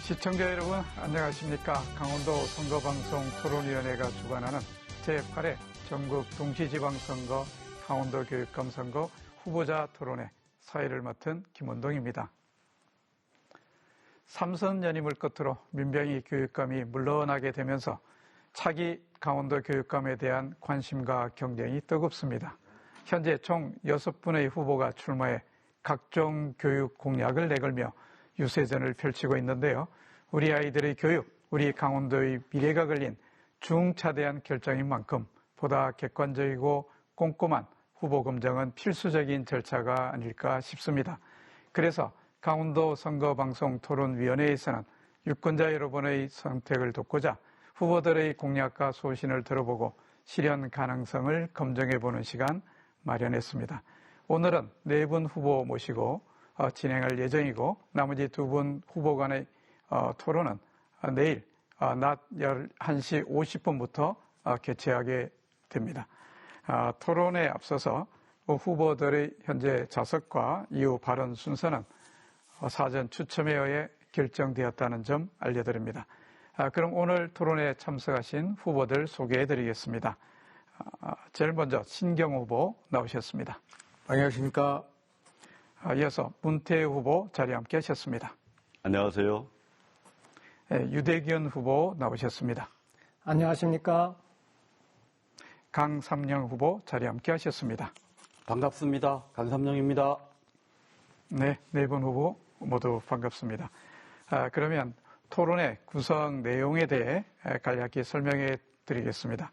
시청자 여러분 안녕하십니까. 강원도 선거방송 토론위원회가 주관하는 제8회 전국 동시지방선거 강원도교육감 선거 후보자 토론회 사회를 맡은 김원동입니다. 삼선 연임을 끝으로 민병희 교육감이 물러나게 되면서 차기 강원도 교육감에 대한 관심과 경쟁이 뜨겁습니다. 현재 총 6분의 후보가 출마해 각종 교육 공약을 내걸며 유세전을 펼치고 있는데요. 우리 아이들의 교육, 우리 강원도의 미래가 걸린 중차대한 결정인 만큼 보다 객관적이고 꼼꼼한 후보 검증은 필수적인 절차가 아닐까 싶습니다. 그래서 강원도 선거방송 토론위원회에서는 유권자 여러분의 선택을 돕고자 후보들의 공약과 소신을 들어보고 실현 가능성을 검증해보는 시간 마련했습니다. 오늘은 4분 후보 모시고 진행할 예정이고 나머지 2분 후보 간의 토론은 내일 낮 11시 50분부터 개최하게 됩니다. 토론에 앞서서 후보들의 현재 좌석과 이후 발언 순서는 사전 추첨에 의해 결정되었다는 점 알려드립니다. 그럼 오늘 토론에 참석하신 후보들 소개해드리겠습니다. 제일 먼저 신경호 후보 나오셨습니다. 안녕하십니까. 이어서 문태우 후보 자리에 함께 하셨습니다. 안녕하세요. 유대균 후보 나오셨습니다. 안녕하십니까. 강삼영 후보 자리에 함께 하셨습니다. 반갑습니다. 강삼영입니다. 네, 4분 후보 모두 반갑습니다. 그러면 토론의 구성 내용에 대해 간략히 설명해 드리겠습니다.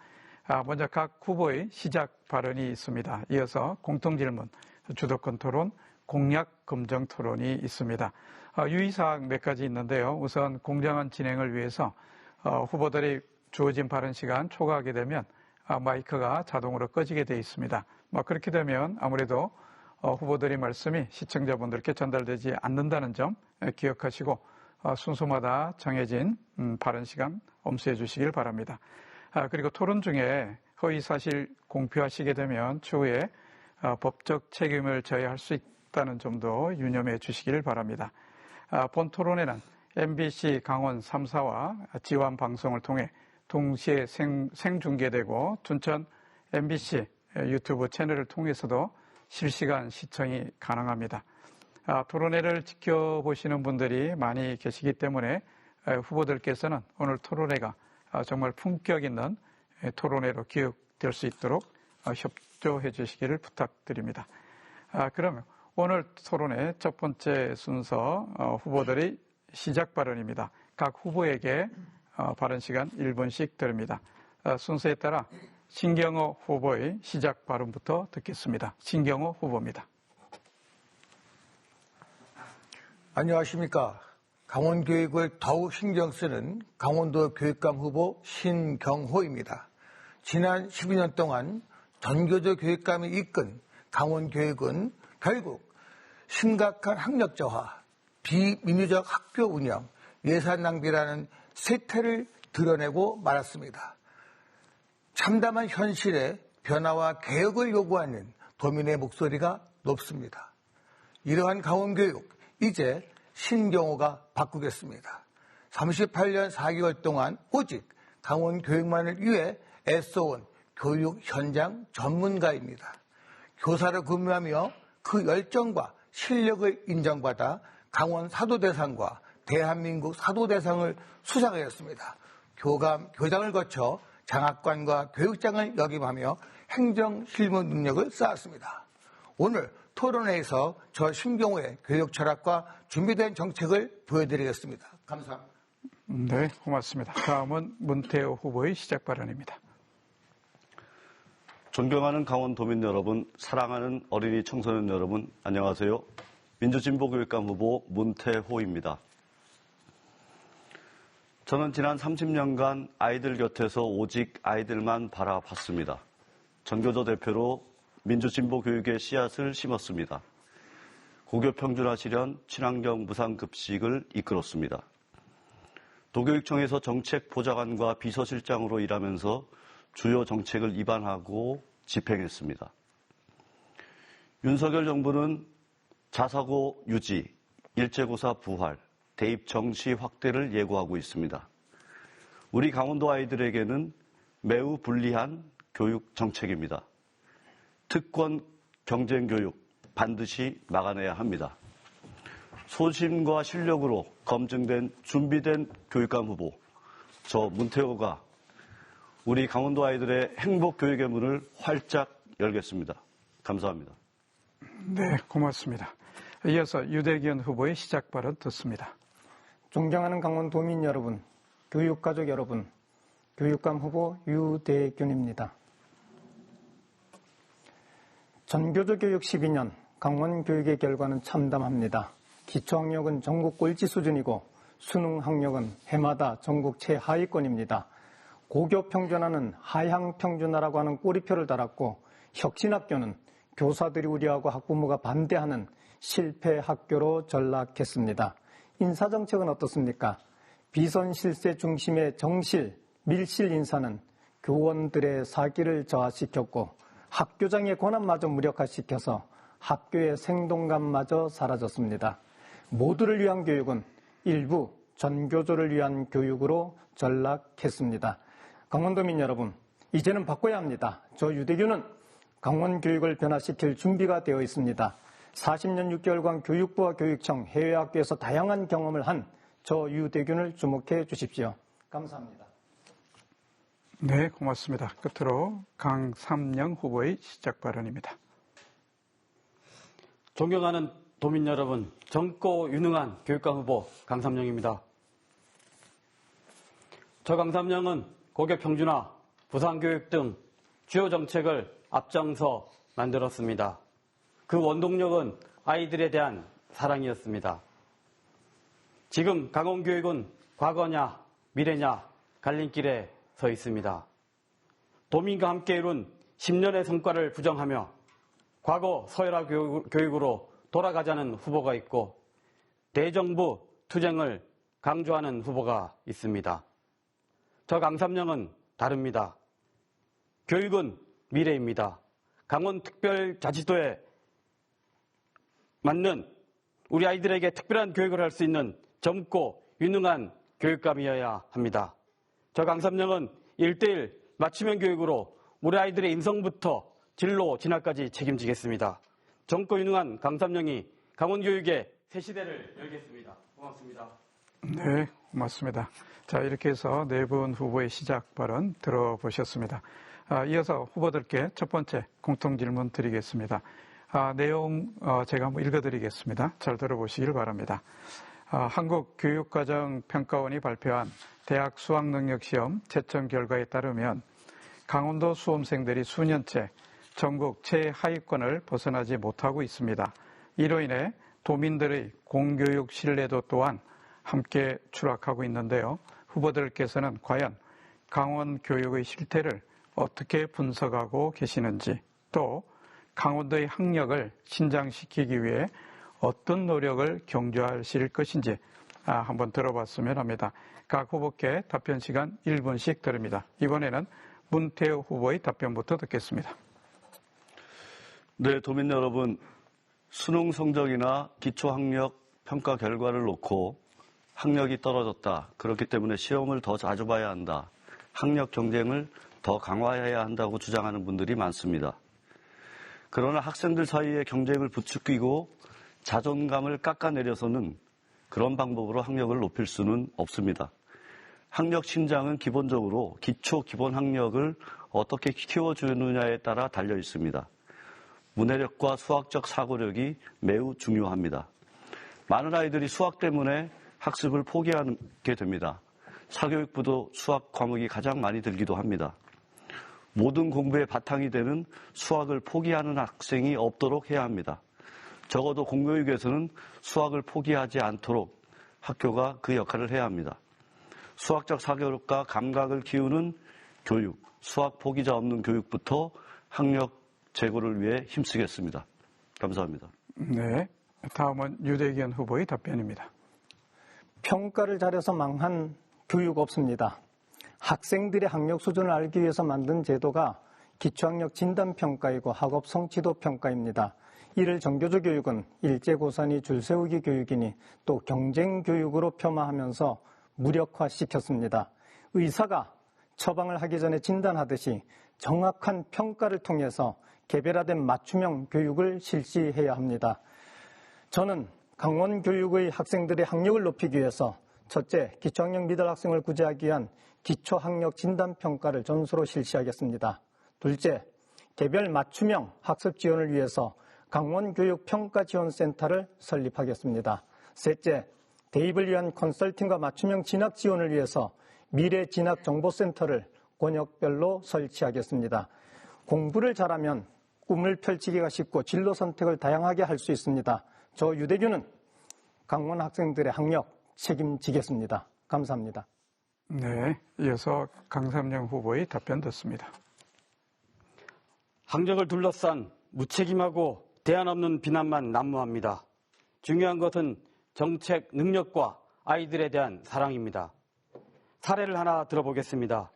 먼저 각 후보의 시작 발언이 있습니다. 이어서 공통질문, 주도권 토론, 공약 검증 토론이 있습니다. 유의사항 몇 가지 있는데요. 우선 공정한 진행을 위해서 후보들이 주어진 발언 시간 초과하게 되면 마이크가 자동으로 꺼지게 되어 있습니다. 그렇게 되면 아무래도 후보들의 말씀이 시청자분들께 전달되지 않는다는 점 기억하시고 순서마다 정해진 발언 시간 엄수해 주시길 바랍니다. 그리고 토론 중에 허위사실 공표하시게 되면 추후에 법적 책임을 져야 할 수 있다는 점도 유념해 주시길 바랍니다. 본 토론회는 MBC 강원 3사와 지원 방송을 통해 동시에 생중계되고 춘천 MBC 유튜브 채널을 통해서도 실시간 시청이 가능합니다. 토론회를 지켜보시는 분들이 많이 계시기 때문에 후보들께서는 오늘 토론회가 정말 품격 있는 토론회로 기억될 수 있도록 협조해 주시기를 부탁드립니다. 그러면 오늘 토론회 첫 번째 순서 후보들의 시작 발언입니다. 각 후보에게 발언 시간 1분씩 드립니다. 순서에 따라 신경호 후보의 시작 발언부터 듣겠습니다. 신경호 후보입니다. 안녕하십니까. 강원교육을 더욱 신경 쓰는 강원도 교육감 후보 신경호입니다. 지난 12년 동안 전교조 교육감이 이끈 강원교육은 결국 심각한 학력 저하, 비민주적 학교 운영, 예산 낭비라는 세태를 드러내고 말았습니다. 참담한 현실에 변화와 개혁을 요구하는 도민의 목소리가 높습니다. 이러한 강원교육, 이제 신경호가 바꾸겠습니다. 38년 4개월 동안 오직 강원교육만을 위해 애써온 교육 현장 전문가입니다. 교사로 근무하며 그 열정과 실력을 인정받아 강원 사도대상과 대한민국 사도대상을 수상하였습니다. 교장을 거쳐 장학관과 교육장을 역임하며 행정실무 능력을 쌓았습니다. 오늘 토론회에서 저 신경호의 교육 철학과 준비된 정책을 보여드리겠습니다. 감사합니다. 네, 고맙습니다. 다음은 문태우 후보의 시작 발언입니다. 존경하는 강원도민 여러분, 사랑하는 어린이 청소년 여러분, 안녕하세요. 민주진보교육감 후보 문태호입니다. 저는 지난 30년간 아이들 곁에서 오직 아이들만 바라봤습니다. 전교조 대표로 민주진보교육의 씨앗을 심었습니다. 고교평준화 실현, 친환경 무상급식을 이끌었습니다. 도교육청에서 정책보좌관과 비서실장으로 일하면서 주요 정책을 입안하고 집행했습니다. 윤석열 정부는 자사고 유지, 일제고사 부활, 대입 정시 확대를 예고하고 있습니다. 우리 강원도 아이들에게는 매우 불리한 교육 정책입니다. 특권 경쟁 교육 반드시 막아내야 합니다. 소신과 실력으로 검증된 준비된 교육감 후보 저 문태호가 우리 강원도 아이들의 행복 교육의 문을 활짝 열겠습니다. 감사합니다. 네, 고맙습니다. 이어서 유대균 후보의 시작 발언 듣습니다. 존경하는 강원도민 여러분, 교육가족 여러분, 교육감 후보 유대균입니다. 전교조 교육 12년 강원 교육의 결과는 참담합니다. 기초학력은 전국 꼴찌 수준이고 수능 학력은 해마다 전국 최하위권입니다. 고교 평준화는 하향 평준화라고 하는 꼬리표를 달았고 혁신학교는 교사들이 우려하고 학부모가 반대하는 실패 학교로 전락했습니다. 인사정책은 어떻습니까? 비선실세 중심의 정실, 밀실 인사는 교원들의 사기를 저하시켰고 학교장의 권한마저 무력화시켜서 학교의 생동감마저 사라졌습니다. 모두를 위한 교육은 일부 전교조를 위한 교육으로 전락했습니다. 강원도민 여러분, 이제는 바꿔야 합니다. 저 유대균은 강원 교육을 변화시킬 준비가 되어 있습니다. 40년 6개월간 교육부와 교육청, 해외학교에서 다양한 경험을 한 저 유대균을 주목해 주십시오. 감사합니다. 네, 고맙습니다. 끝으로 강삼영 후보의 시작 발언입니다. 존경하는 도민 여러분, 젊고 유능한 교육감 후보 강삼영입니다. 저 강삼영은 고교 평준화, 부산교육 등 주요 정책을 앞장서 만들었습니다. 그 원동력은 아이들에 대한 사랑이었습니다. 지금 강원교육은 과거냐 미래냐 갈림길에 서 있습니다. 도민과 함께 이룬 10년의 성과를 부정하며 과거 서열화 교육으로 돌아가자는 후보가 있고 대정부 투쟁을 강조하는 후보가 있습니다. 저 강삼영은 다릅니다. 교육은 미래입니다. 강원특별자치도에 맞는 우리 아이들에게 특별한 교육을 할 수 있는 젊고 유능한 교육감이어야 합니다. 저 강삼영은 1:1 맞춤형 교육으로 우리 아이들의 인성부터 진로 진학까지 책임지겠습니다. 젊고 유능한 강삼영이 강원교육의 새 시대를 열겠습니다. 고맙습니다. 네, 고맙습니다. 자, 이렇게 해서 네 분 후보의 시작 발언 들어보셨습니다. 이어서 후보들께 첫 번째 공통 질문 드리겠습니다. 내용 제가 한번 읽어드리겠습니다. 잘 들어보시길 바랍니다. 한국교육과정평가원이 발표한 대학 수학능력시험 채점 결과에 따르면 강원도 수험생들이 수년째 전국 최하위권을 벗어나지 못하고 있습니다. 이로 인해 도민들의 공교육 신뢰도 또한 함께 추락하고 있는데요. 후보들께서는 과연 강원 교육의 실태를 어떻게 분석하고 계시는지, 또 강원도의 학력을 신장시키기 위해 어떤 노력을 경주하실 것인지 한번 들어봤으면 합니다. 각 후보께 답변 시간 1분씩 드립니다. 이번에는 문태호 후보의 답변부터 듣겠습니다. 네, 도민 여러분, 수능 성적이나 기초학력 평가 결과를 놓고 학력이 떨어졌다. 그렇기 때문에 시험을 더 자주 봐야 한다. 학력 경쟁을 더 강화해야 한다고 주장하는 분들이 많습니다. 그러나 학생들 사이에 경쟁을 부추기고 자존감을 깎아내려서는 그런 방법으로 학력을 높일 수는 없습니다. 학력 신장은 기본적으로 기초 기본 학력을 어떻게 키워주느냐에 따라 달려 있습니다. 문해력과 수학적 사고력이 매우 중요합니다. 많은 아이들이 수학 때문에 학습을 포기하게 됩니다. 사교육부도 수학 과목이 가장 많이 들기도 합니다. 모든 공부의 바탕이 되는 수학을 포기하는 학생이 없도록 해야 합니다. 적어도 공교육에서는 수학을 포기하지 않도록 학교가 그 역할을 해야 합니다. 수학적 사고력과 감각을 키우는 교육, 수학 포기자 없는 교육부터 학력 제고를 위해 힘쓰겠습니다. 감사합니다. 네, 다음은 유대기현 후보의 답변입니다. 평가를 잘해서 망한 교육 없습니다. 학생들의 학력 수준을 알기 위해서 만든 제도가 기초학력 진단평가이고 학업 성취도 평가입니다. 이를 정교조 교육은 일제고사니 줄세우기 교육이니 또 경쟁교육으로 폄하하면서 무력화시켰습니다. 의사가 처방을 하기 전에 진단하듯이 정확한 평가를 통해서 개별화된 맞춤형 교육을 실시해야 합니다. 저는 강원교육의 학생들의 학력을 높이기 위해서 첫째, 기초학력 미달 학생을 구제하기 위한 기초학력 진단평가를 전수로 실시하겠습니다. 둘째, 개별 맞춤형 학습 지원을 위해서 강원교육평가지원센터를 설립하겠습니다. 셋째, 대입을 위한 컨설팅과 맞춤형 진학 지원을 위해서 미래진학정보센터를 권역별로 설치하겠습니다. 공부를 잘하면 꿈을 펼치기가 쉽고 진로 선택을 다양하게 할 수 있습니다. 저 유대규는 강원 학생들의 학력 책임지겠습니다. 감사합니다. 네, 이어서 강삼영 후보의 답변 듣습니다. 학력을 둘러싼 무책임하고 대안 없는 비난만 난무합니다. 중요한 것은 정책 능력과 아이들에 대한 사랑입니다. 사례를 하나 들어보겠습니다.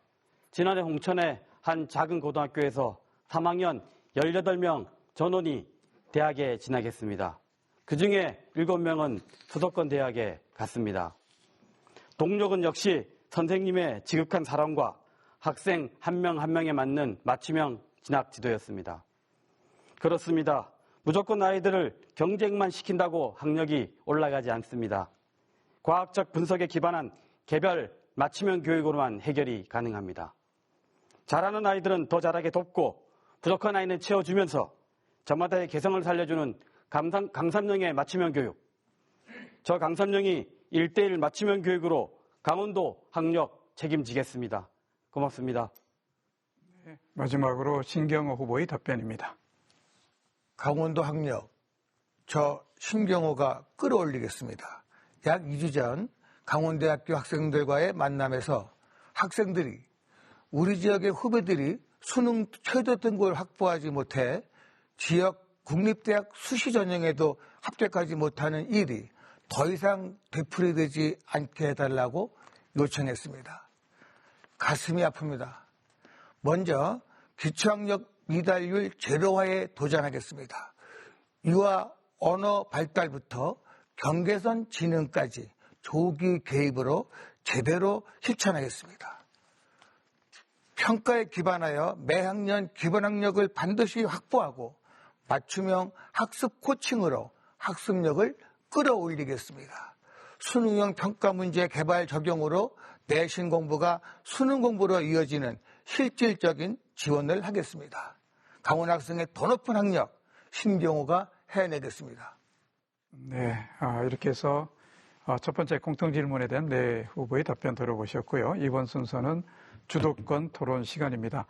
지난해 홍천의 한 작은 고등학교에서 3학년 18명 전원이 대학에 진학했습니다. 그중에 7명은 수도권 대학에 갔습니다. 동력은 역시 선생님의 지극한 사랑과 학생 한 명 한 명에 맞는 맞춤형 진학 지도였습니다. 그렇습니다. 무조건 아이들을 경쟁만 시킨다고 학력이 올라가지 않습니다. 과학적 분석에 기반한 개별 맞춤형 교육으로만 해결이 가능합니다. 잘하는 아이들은 더 잘하게 돕고 부족한 아이는 채워주면서 저마다의 개성을 살려주는 강삼영의 맞춤형 교육. 저 강삼영이 1:1 맞춤형 교육으로 강원도 학력 책임지겠습니다. 고맙습니다. 네, 마지막으로 신경호 후보의 답변입니다. 강원도 학력, 저 신경호가 끌어올리겠습니다. 약 2주 전 강원대학교 학생들과의 만남에서 학생들이 우리 지역의 후배들이 수능 최저 등급을 확보하지 못해 지역 국립대학 수시 전형에도 합격하지 못하는 일이 더 이상 되풀이되지 않게 해달라고 요청했습니다. 가슴이 아픕니다. 먼저 기초학력 미달률 제로화에 도전하겠습니다. 유아 언어 발달부터 경계선 지능까지 조기 개입으로 제대로 실천하겠습니다. 평가에 기반하여 매학년 기본학력을 반드시 확보하고 맞춤형 학습 코칭으로 학습력을 끌어올리겠습니다. 수능형 평가 문제 개발 적용으로 내신 공부가 수능 공부로 이어지는 실질적인 지원을 하겠습니다. 강원 학생의 더 높은 학력, 신경호가 해내겠습니다. 네, 이렇게 해서 첫 번째 공통질문에 대한 네 후보의 답변 들어보셨고요. 이번 순서는 주도권 토론 시간입니다.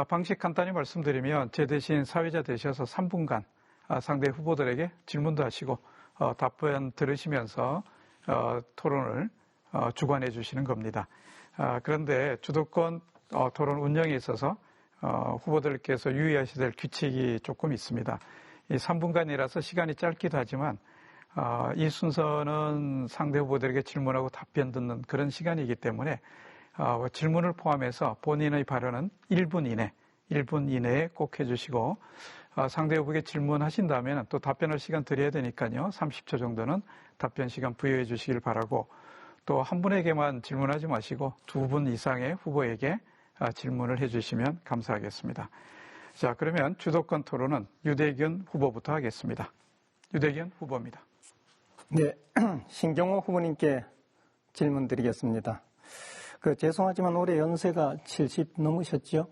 방식 간단히 말씀드리면 제 대신 사회자 되셔서 3분간 상대 후보들에게 질문도 하시고 답변 들으시면서 토론을 주관해 주시는 겁니다. 그런데 주도권 토론 운영에 있어서 후보들께서 유의하셔야 될 규칙이 조금 있습니다. 이 3분간이라서 시간이 짧기도 하지만 이 순서는 상대 후보들에게 질문하고 답변 듣는 그런 시간이기 때문에 질문을 포함해서 본인의 발언은 1분 이내에 꼭 해주시고 상대 후보에게 질문하신다면 또 답변할 시간 드려야 되니까요. 30초 정도는 답변 시간 부여해 주시길 바라고 또 한 분에게만 질문하지 마시고 2분 이상의 후보에게 질문을 해주시면 감사하겠습니다. 자, 그러면 주도권 토론은 유대균 후보부터 하겠습니다. 유대균 후보입니다. 네, 신경호 후보님께 질문 드리겠습니다. 죄송하지만 올해 연세가 70 넘으셨죠?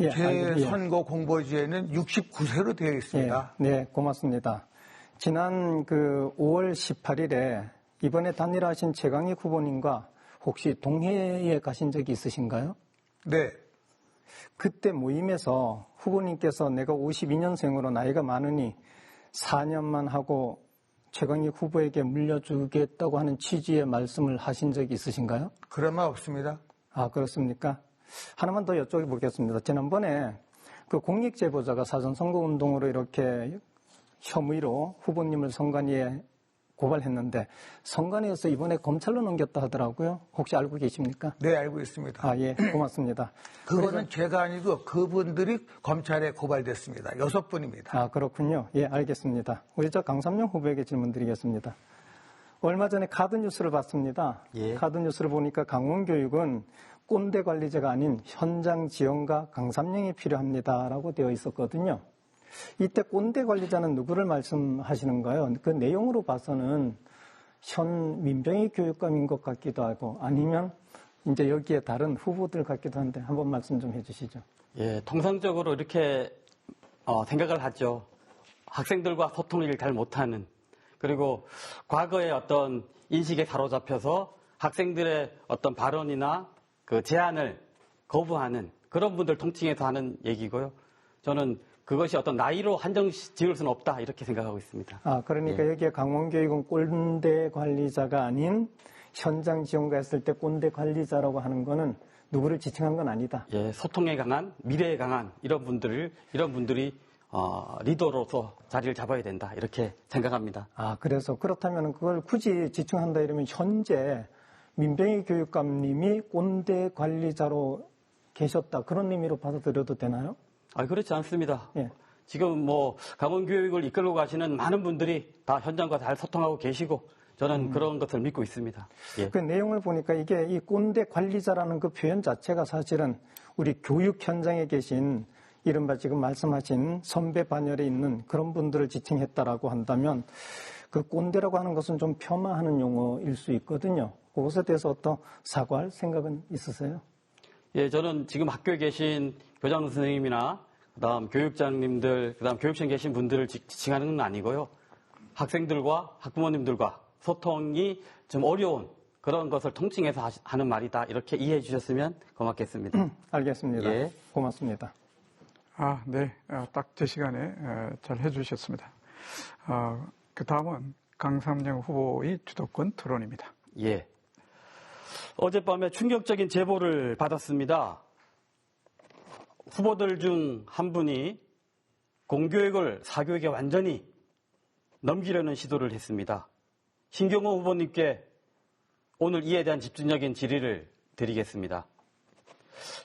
예, 제 선거 공보지에는 69세로 되어 있습니다. 예, 네, 고맙습니다. 지난 5월 18일에 이번에 단일화하신 최강희 후보님과 혹시 동해에 가신 적이 있으신가요? 네. 그때 모임에서 후보님께서 내가 52년생으로 나이가 많으니 4년만 하고 최강희 후보에게 물려주겠다고 하는 취지의 말씀을 하신 적이 있으신가요? 그런 말 없습니다. 아, 그렇습니까? 하나만 더 여쭤보겠습니다. 지난번에 공익제보자가 사전선거운동으로 이렇게 혐의로 후보님을 선관위에 고발했는데 선관위에서 이번에 검찰로 넘겼다 하더라고요. 혹시 알고 계십니까? 네, 알고 있습니다. 아, 예, 고맙습니다. 그거는 제가 아니고 그분들이 검찰에 고발됐습니다. 6분입니다. 아, 그렇군요. 예, 알겠습니다. 우리 저 강삼용 후보에게 질문 드리겠습니다. 얼마 전에 카드뉴스를 봤습니다. 예. 카드뉴스를 보니까 강원교육은 꼰대 관리자가 아닌 현장 지원과 강삼령이 필요합니다라고 되어 있었거든요. 이때 꼰대 관리자는 누구를 말씀하시는가요? 그 내용으로 봐서는 현 민병희 교육감인 것 같기도 하고 아니면 이제 여기에 다른 후보들 같기도 한데 한번 말씀 좀 해주시죠. 예, 통상적으로 이렇게 생각을 하죠. 학생들과 소통을 잘 못하는, 그리고 과거의 어떤 인식에 사로잡혀서 학생들의 어떤 발언이나 그 제안을 거부하는 그런 분들 통칭해서 하는 얘기고요. 저는 그것이 어떤 나이로 한정 지을 수는 없다 이렇게 생각하고 있습니다. 아, 그러니까 여기에 강원교육은 꼰대 관리자가 아닌 현장 지원가 했을 때 꼰대 관리자라고 하는 거는 누구를 지칭한 건 아니다. 예, 소통에 강한, 미래에 강한 이런 분들이 리더로서 자리를 잡아야 된다 이렇게 생각합니다. 아, 그래서 그렇다면 그걸 굳이 지칭한다 이러면 현재 민병희 교육감님이 꼰대 관리자로 계셨다 그런 의미로 받아들여도 되나요? 아, 그렇지 않습니다. 예. 지금 강원교육을 이끌고 가시는 많은 분들이 다 현장과 잘 소통하고 계시고 저는 그런 것을 믿고 있습니다. 예. 그 내용을 보니까 이게 이 꼰대 관리자라는 그 표현 자체가 사실은 우리 교육 현장에 계신 이른바 지금 말씀하신 선배 반열에 있는 그런 분들을 지칭했다라고 한다면 그 꼰대라고 하는 것은 좀 폄하하는 용어일 수 있거든요. 그것에 대해서 어떤 사과할 생각은 있으세요? 예, 저는 지금 학교에 계신 교장 선생님이나 그다음 교육장님들, 그다음 교육청에 계신 분들을 지칭하는 건 아니고요. 학생들과 학부모님들과 소통이 좀 어려운 그런 것을 통칭해서 하는 말이다. 이렇게 이해해 주셨으면 고맙겠습니다. 알겠습니다. 예. 고맙습니다. 아, 네. 딱 제 시간에 잘 해주셨습니다. 그 다음은 강삼령 후보의 주도권 토론입니다. 예. 어젯밤에 충격적인 제보를 받았습니다. 후보들 중 한 분이 공교육을 사교육에 완전히 넘기려는 시도를 했습니다. 신경호 후보님께 오늘 이에 대한 집중적인 질의를 드리겠습니다.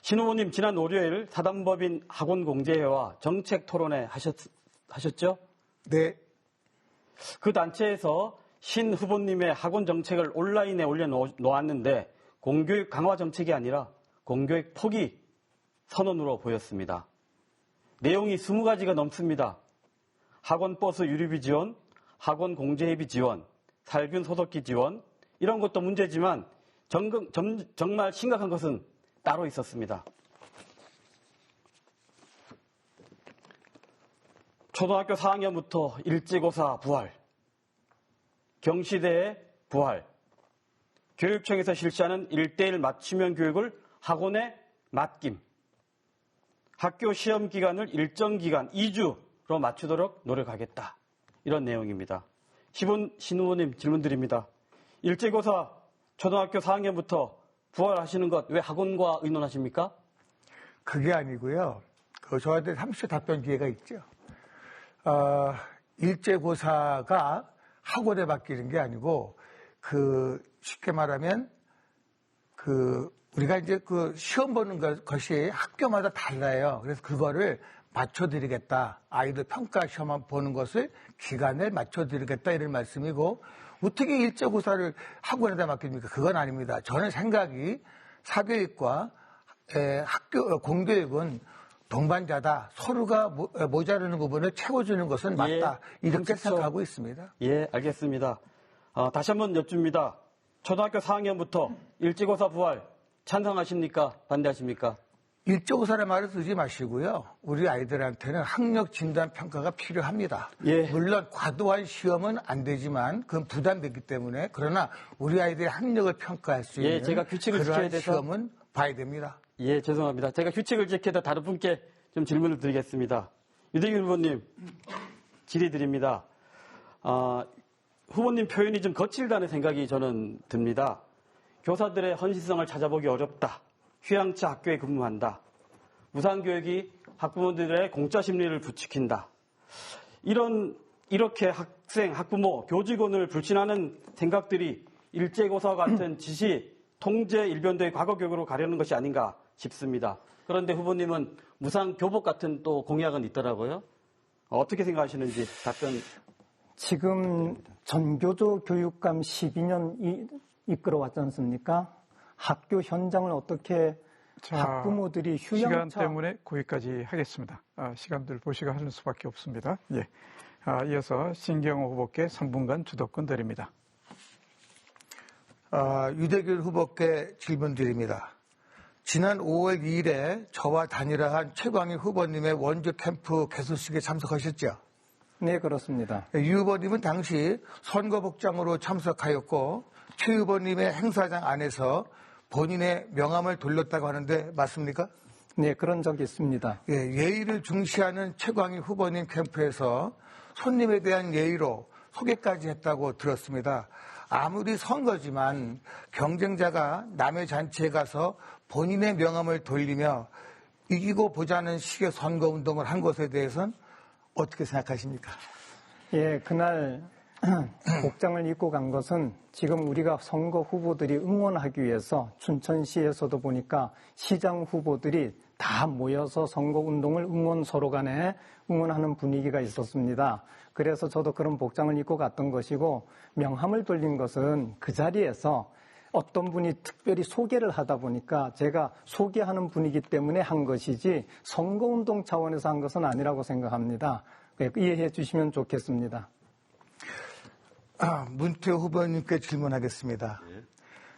신 후보님, 지난 월요일 사단법인 학원공제회와 정책 토론회 하셨죠? 네. 그 단체에서 신 후보님의 학원 정책을 온라인에 올려놓았는데 공교육 강화 정책이 아니라 공교육 포기 선언으로 보였습니다. 내용이 20가지가 넘습니다. 학원버스 유류비 지원, 학원 공제회비 지원, 살균 소독기 지원, 이런 것도 문제지만 정말 심각한 것은 따로 있었습니다. 초등학교 4학년부터 일제고사 부활, 경시대의 부활, 교육청에서 실시하는 1:1 맞춤형 교육을 학원에 맡김, 학교 시험 기간을 일정 기간 2주로 맞추도록 노력하겠다. 이런 내용입니다. 신 후보님 질문 드립니다. 일제고사 초등학교 4학년부터 부활하시는 것 왜 학원과 의논하십니까? 그게 아니고요. 저한테 30초 답변 기회가 있죠. 일제고사가 학원에 맡기는 게 아니고 쉽게 말하면 우리가 이제 시험 보는 것이 학교마다 달라요. 그래서 그거를 맞춰드리겠다. 아이들 평가 시험 보는 것을 기간을 맞춰드리겠다 이런 말씀이고, 어떻게 일제고사를 학원에다 맡깁니까? 그건 아닙니다. 저는 생각이 사교육과 학교 공교육은 동반자다. 서로가 모자르는 부분을 채워주는 것은 맞다. 예, 이렇게 생각하고 있습니다. 예, 알겠습니다. 다시 한번 여쭙니다. 초등학교 4학년부터 일제고사 부활 찬성하십니까? 반대하십니까? 일제고사의 말을 쓰지 마시고요. 우리 아이들한테는 학력 진단 평가가 필요합니다. 예. 물론 과도한 시험은 안 되지만 그건 부담되기 때문에, 그러나 우리 아이들의 학력을 평가할 수 있는 제가 규칙을 지켜야 그러한 돼서 시험은 봐야 됩니다. 예, 죄송합니다. 제가 규칙을 지켜서 다른 분께 좀 질문을 드리겠습니다. 유대균 후보님, 질의 드립니다. 후보님 표현이 좀 거칠다는 생각이 저는 듭니다. 교사들의 헌신성을 찾아보기 어렵다. 휴양치 학교에 근무한다. 무상교육이 학부모들의 공짜 심리를 부추긴다. 이런 이렇게 학생, 학부모, 교직원을 불신하는 생각들이 일제고사와 같은 지시, 통제, 일변도의 과거 교육으로 가려는 것이 아닌가 싶습니다. 그런데 후보님은 무상교복 같은 또 공약은 있더라고요. 어떻게 생각하시는지 답변. 지금 전교조 교육감 12년 이끌어왔지 않습니까? 학교 현장을 어떻게 학부모들이 시간 때문에 거기까지 하겠습니다. 시간들 보시고 하는 수밖에 없습니다. 예. 이어서 신경호 후보께 3분간 주도권 드립니다. 유대길 후보께 질문 드립니다. 지난 5월 2일에 저와 단일화한 최광희 후보님의 원주 캠프 개소식에 참석하셨죠? 네, 그렇습니다. 유 후보님은 당시 선거복장으로 참석하였고 최 후보님의 행사장 안에서 본인의 명함을 돌렸다고 하는데 맞습니까? 네, 그런 적이 있습니다. 예, 예의를 중시하는 최광희 후보님 캠프에서 손님에 대한 예의로 소개까지 했다고 들었습니다. 아무리 선거지만 경쟁자가 남의 잔치에 가서 본인의 명함을 돌리며 이기고 보자는 식의 선거운동을 한 것에 대해서는 어떻게 생각하십니까? 예, 그날 복장을 입고 간 것은 지금 우리가 선거 후보들이 응원하기 위해서 춘천시에서도 보니까 시장 후보들이 다 모여서 선거운동을 서로 간에 응원하는 분위기가 있었습니다. 그래서 저도 그런 복장을 입고 갔던 것이고 명함을 돌린 것은 그 자리에서 어떤 분이 특별히 소개를 하다 보니까 제가 소개하는 분이기 때문에 한 것이지 선거운동 차원에서 한 것은 아니라고 생각합니다. 이해해 주시면 좋겠습니다. 문태호 후보님께 질문하겠습니다.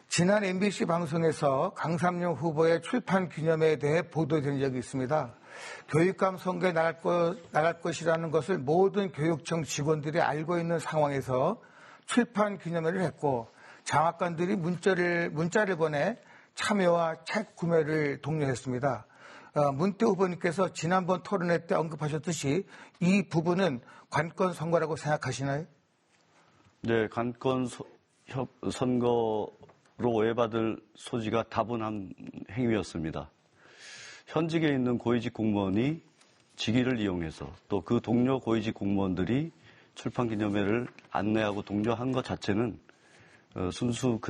지난 MBC 방송에서 강삼룡 후보의 출판 기념회에 대해 보도된 적이 있습니다. 교육감 선거에 나갈 것이라는 것을 모든 교육청 직원들이 알고 있는 상황에서 출판 기념회를 했고 장학관들이 문자를 보내 참여와 책 구매를 독려했습니다. 문태호 후보님께서 지난번 토론회 때 언급하셨듯이 이 부분은 관건 선거라고 생각하시나요? 네, 관건 선거로 오해받을 소지가 다분한 행위였습니다. 현직에 있는 고위직 공무원이 직위를 이용해서 또 그 동료 고위직 공무원들이 출판기념회를 안내하고 독려한 것 자체는 순수함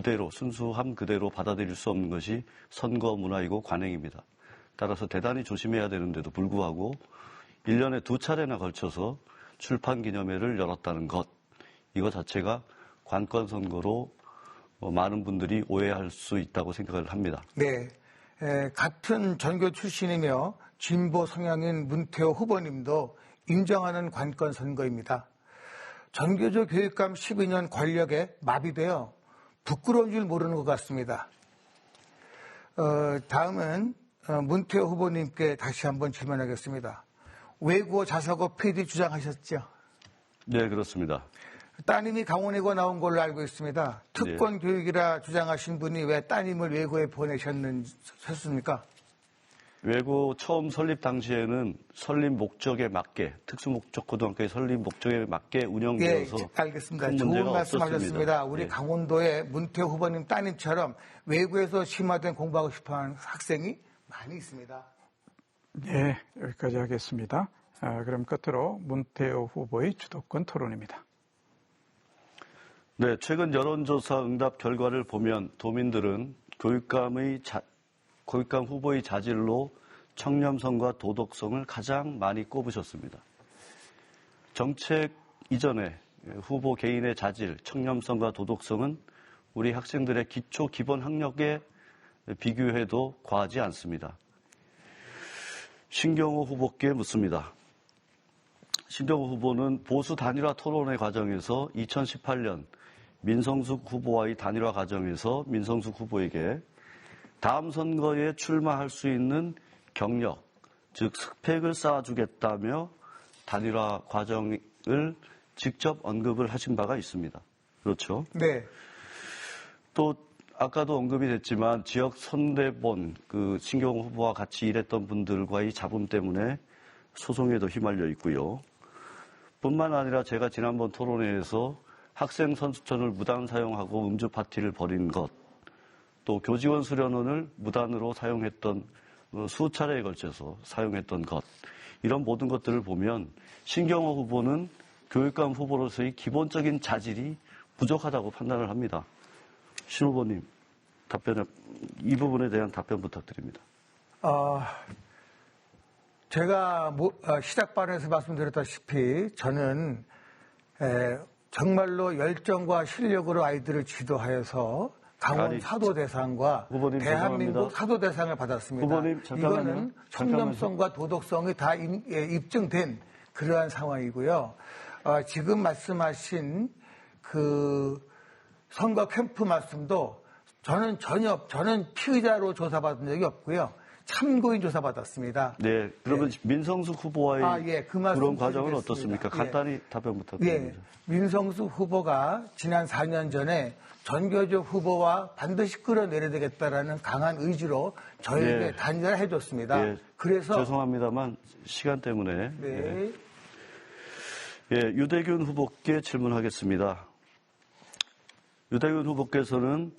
그대로 받아들일 수 없는 것이 선거 문화이고 관행입니다. 따라서 대단히 조심해야 되는데도 불구하고 1년에 2차례나 걸쳐서 출판기념회를 열었다는 것, 이거 자체가 관건 선거로 많은 분들이 오해할 수 있다고 생각을 합니다. 네, 같은 전교 출신이며 진보 성향인 문태호 후보님도 인정하는 관건 선거입니다. 전교조 교육감 12년 권력에 마비되어 부끄러운 줄 모르는 것 같습니다. 다음은 문태호 후보님께 다시 한번 질문하겠습니다. 외국어 자사고 폐지 주장하셨죠? 네, 그렇습니다. 따님이 강원외고 나온 걸로 알고 있습니다. 특권 교육이라 주장하신 분이 왜 따님을 외고에 보내셨습니까? 외고 처음 설립 당시에는 설립 목적에 맞게 특수목적 고등학교의 설립 목적에 맞게 운영되어서 예, 알겠습니다. 큰 좋은 문제가 말씀하셨습니다. 없었습니다. 우리 예. 강원도의 문태호 후보님 따님처럼 외고에서 심화된 공부하고 싶어하는 학생이 많이 있습니다. 네, 여기까지 하겠습니다. 그럼 끝으로 문태호 후보의 주도권 토론입니다. 네, 최근 여론조사 응답 결과를 보면 도민들은 교육감 후보의 자질로 청렴성과 도덕성을 가장 많이 꼽으셨습니다. 정책 이전에 후보 개인의 자질, 청렴성과 도덕성은 우리 학생들의 기초 기본 학력에 비교해도 과하지 않습니다. 신경호 후보께 묻습니다. 신경호 후보는 보수 단일화 토론회 과정에서 2018년 민성숙 후보와의 단일화 과정에서 민성숙 후보에게 다음 선거에 출마할 수 있는 경력, 즉 스펙을 쌓아주겠다며 단일화 과정을 직접 언급을 하신 바가 있습니다. 그렇죠? 네. 또 아까도 언급이 됐지만 지역 선대본 신경호 후보와 같이 일했던 분들과의 잡음 때문에 소송에도 휘말려 있고요. 뿐만 아니라 제가 지난번 토론회에서 학생 선수촌을 무단 사용하고 음주 파티를 벌인 것, 또 교직원 수련원을 무단으로 사용했던 수차례에 걸쳐서 사용했던 것, 이런 모든 것들을 보면 신경호 후보는 교육감 후보로서의 기본적인 자질이 부족하다고 판단을 합니다. 신 후보님, 이 부분에 대한 답변 부탁드립니다. 제가 시작 발언에서 말씀드렸다시피 저는 정말로 열정과 실력으로 아이들을 지도하여서 강원 사도대상과 후보님, 대한민국 죄송합니다. 사도대상을 받았습니다. 후보님, 잠깐만요. 이거는 청렴성과 도덕성이 다 입증된 그러한 상황이고요. 지금 말씀하신 그 선거 캠프 말씀도 저는 피의자로 조사받은 적이 없고요. 참고인 조사받았습니다. 네, 그러면 민성숙 후보와의 그 말씀 그런 과정은 드리겠습니다. 어떻습니까? 간단히 답변 부탁드립니다. 민성숙 후보가 지난 4년 전에 전교조 후보와 반드시 끌어내려야 되겠다라는 강한 의지로 저에게 단전을 해줬습니다. 그래서 죄송합니다만 시간 때문에 유대균 후보께 질문하겠습니다. 유대균 후보께서는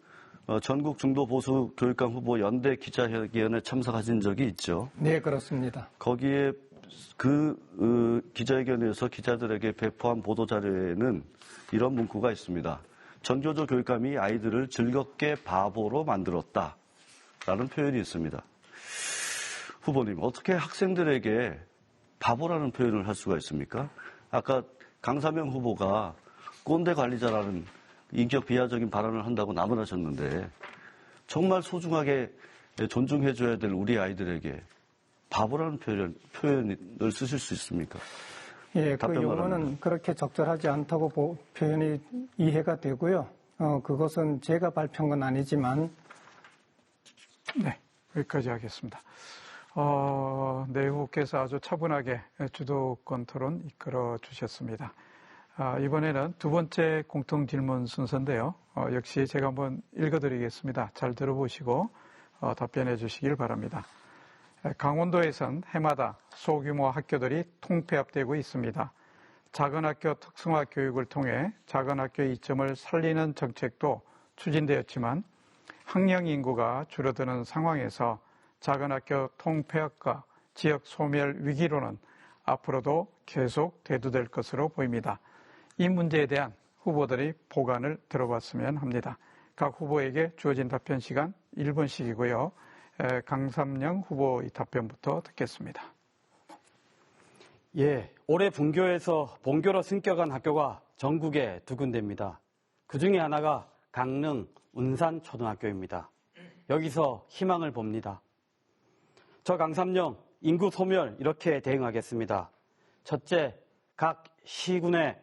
전국 중도 보수 교육감 후보 연대 기자회견에 참석하신 적이 있죠. 네, 그렇습니다. 거기에 그 기자회견에서 기자들에게 배포한 보도자료에는 이런 문구가 있습니다. 전교조 교육감이 아이들을 즐겁게 바보로 만들었다라는 표현이 있습니다. 후보님, 어떻게 학생들에게 바보라는 표현을 할 수가 있습니까? 아까 강사명 후보가 꼰대 관리자라는 인격 비하적인 발언을 한다고 나무라셨는데 정말 소중하게 존중해줘야 될 우리 아이들에게 바보라는 표현을 쓰실 수 있습니까? 예, 그 용어는 그렇게 적절하지 않다고 표현이 이해가 되고요. 그것은 제가 발표한 건 아니지만. 네, 여기까지 하겠습니다. 네 후보께서 아주 차분하게 주도권 토론 이끌어 주셨습니다. 이번에는 두 번째 공통 질문 순서인데요. 역시 제가 한번 읽어드리겠습니다. 잘 들어보시고 답변해 주시길 바랍니다. 강원도에선 해마다 소규모 학교들이 통폐합되고 있습니다. 작은 학교 특성화 교육을 통해 작은 학교의 이점을 살리는 정책도 추진되었지만 학령 인구가 줄어드는 상황에서 작은 학교 통폐합과 지역 소멸 위기로는 앞으로도 계속 대두될 것으로 보입니다. 이 문제에 대한 후보들의 보관을 들어봤으면 합니다. 각 후보에게 주어진 답변 시간 1분씩이고요. 강삼영 후보의 답변부터 듣겠습니다. 예, 올해 분교에서 본교로 승격한 학교가 전국에 두 군데입니다. 그 중에 하나가 강릉 운산초등학교입니다. 여기서 희망을 봅니다. 저 강삼영 인구 소멸 이렇게 대응하겠습니다. 첫째, 각 시군의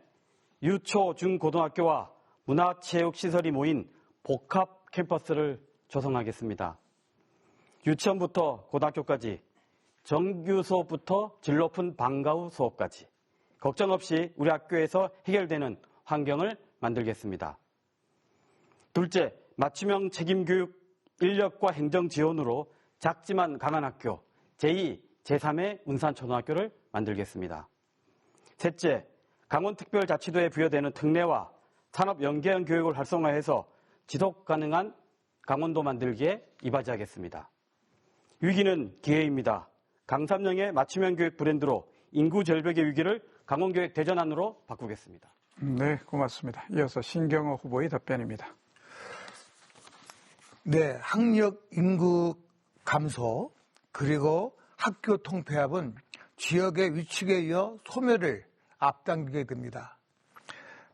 유초, 중, 고등학교와 문화체육시설이 모인 복합 캠퍼스를 조성하겠습니다. 유치원부터 고등학교까지, 정규 수업부터 질 높은 방과 후 수업까지 걱정 없이 우리 학교에서 해결되는 환경을 만들겠습니다. 둘째, 맞춤형 책임교육 인력과 행정 지원으로 작지만 강한 학교, 제2, 제3의 운산초등학교를 만들겠습니다. 셋째, 강원특별자치도에 부여되는 특례와 산업 연계형 교육을 활성화해서 지속 가능한 강원도 만들기에 이바지하겠습니다. 위기는 기회입니다. 강삼영의 맞춤형 교육 브랜드로 인구 절벽의 위기를 강원교육 대전환으로 바꾸겠습니다. 네, 고맙습니다. 이어서 신경호 후보의 답변입니다. 네, 학력 인구 감소 그리고 학교 통폐합은 지역의 위축에 이어 소멸을 앞당기게 됩니다.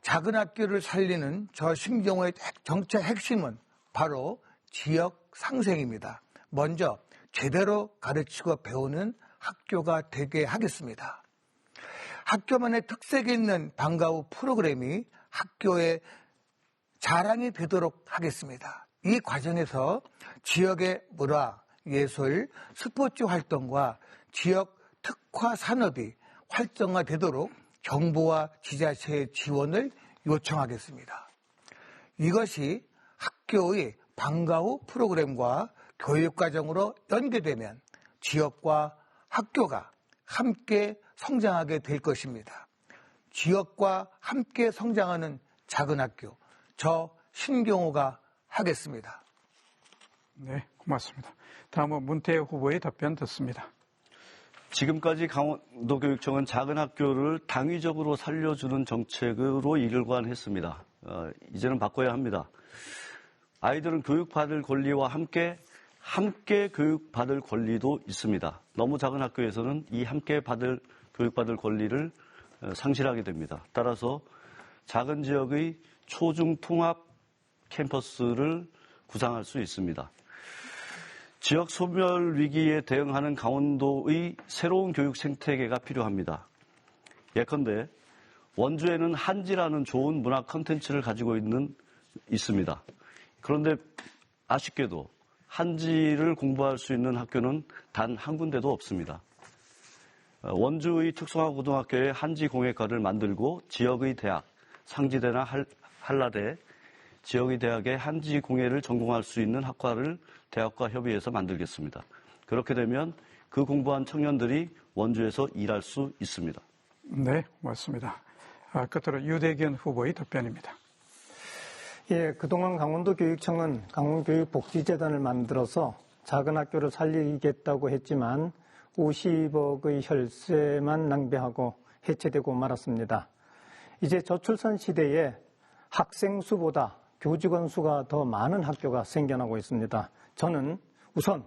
작은 학교를 살리는 저 신경호의 정책 핵심은 바로 지역 상생입니다. 먼저 제대로 가르치고 배우는 학교가 되게 하겠습니다. 학교만의 특색이 있는 방과 후 프로그램이 학교의 자랑이 되도록 하겠습니다. 이 과정에서 지역의 문화, 예술, 스포츠 활동과 지역 특화 산업이 활성화되도록 정부와 지자체의 지원을 요청하겠습니다. 이것이 학교의 방과 후 프로그램과 교육과정으로 연계되면 지역과 학교가 함께 성장하게 될 것입니다. 지역과 함께 성장하는 작은 학교, 저 신경호가 하겠습니다. 네, 고맙습니다. 다음은 문태호 후보의 답변 듣습니다. 지금까지 강원도교육청은 작은 학교를 당위적으로 살려주는 정책으로 일관했습니다. 이제는 바꿔야 합니다. 아이들은 교육받을 권리와 함께 교육받을 권리도 있습니다. 너무 작은 학교에서는 이 함께 교육받을 권리를 상실하게 됩니다. 따라서 작은 지역의 초중 통합 캠퍼스를 구상할 수 있습니다. 지역 소멸 위기에 대응하는 강원도의 새로운 교육 생태계가 필요합니다. 예컨대 원주에는 한지라는 좋은 문화 콘텐츠를 가지고 있습니다. 그런데 아쉽게도 한지를 공부할 수 있는 학교는 단 한 군데도 없습니다. 원주의 특성화고등학교에 한지 공예과를 만들고 지역의 대학, 상지대나 한라대, 지역의 대학에 한지 공예를 전공할 수 있는 학과를 대학과 협의해서 만들겠습니다. 그렇게 되면 그 공부한 청년들이 원주에서 일할 수 있습니다. 네, 맞습니다. 끝으로 유대견 후보의 답변입니다. 예, 그동안 강원도교육청은 강원교육복지재단을 만들어서 작은 학교를 살리겠다고 했지만 50억의 혈세만 낭비하고 해체되고 말았습니다. 이제 저출산 시대에 학생 수보다 교직원 수가 더 많은 학교가 생겨나고 있습니다. 저는 우선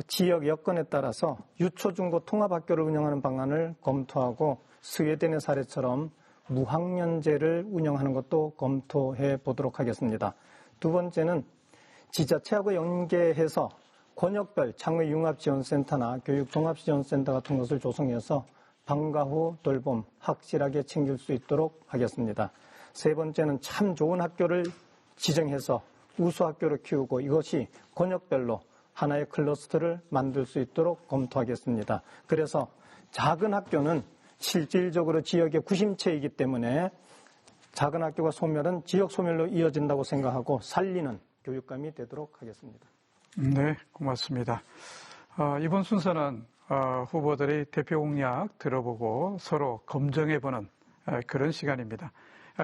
지역 여건에 따라서 유초중고 통합학교를 운영하는 방안을 검토하고 스웨덴의 사례처럼 무학년제를 운영하는 것도 검토해 보도록 하겠습니다. 두 번째는 지자체하고 연계해서 권역별 창의융합지원센터나 교육종합지원센터 같은 것을 조성해서 방과 후 돌봄 확실하게 챙길 수 있도록 하겠습니다. 세 번째는 참 좋은 학교를 지정해서 우수학교를 키우고 이것이 권역별로 하나의 클러스터를 만들 수 있도록 검토하겠습니다. 그래서 작은 학교는 실질적으로 지역의 구심체이기 때문에 작은 학교가 소멸은 지역 소멸로 이어진다고 생각하고 살리는 교육감이 되도록 하겠습니다. 네, 고맙습니다. 이번 순서는 후보들의 대표 공약 들어보고 서로 검증해보는 그런 시간입니다.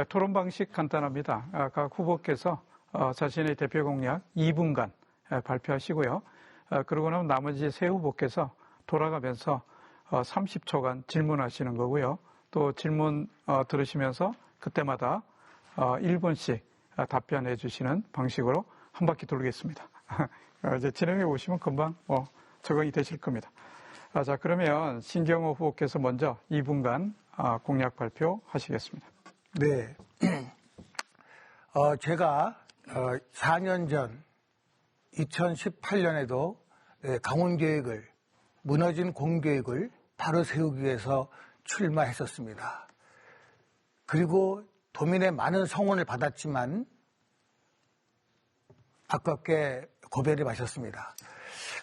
토론 방식 간단합니다. 각 후보께서 자신의 대표 공약 2분간 발표하시고요. 그러고 나면 나머지 세 후보께서 돌아가면서 30초간 질문하시는 거고요. 또 질문 들으시면서 그때마다 1분씩 답변해 주시는 방식으로 한 바퀴 돌겠습니다. 이제 진행해 보시면 금방 적응이 되실 겁니다. 자, 그러면 신경호 후보께서 먼저 2분간 공약 발표하시겠습니다. 네. 제가 4년 전 2018년에도 강원교육을 무너진 공교육을 바로 세우기 위해서 출마했었습니다. 그리고 도민의 많은 성원을 받았지만 아깝게 고배를 마셨습니다.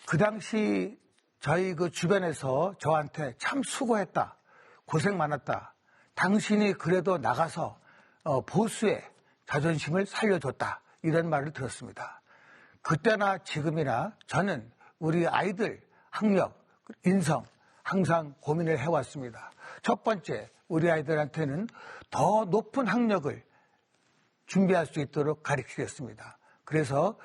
그 당시 저희 그 주변에서 저한테 참 수고했다, 고생 많았다, 당신이 그래도 나가서 보수의 자존심을 살려줬다, 이런 말을 들었습니다. 그때나 지금이나 저는 우리 아이들 학력, 인성 항상 고민을 해왔습니다. 첫 번째, 우리 아이들한테는 더 높은 학력을 준비할 수 있도록 가르치겠습니다. 그래서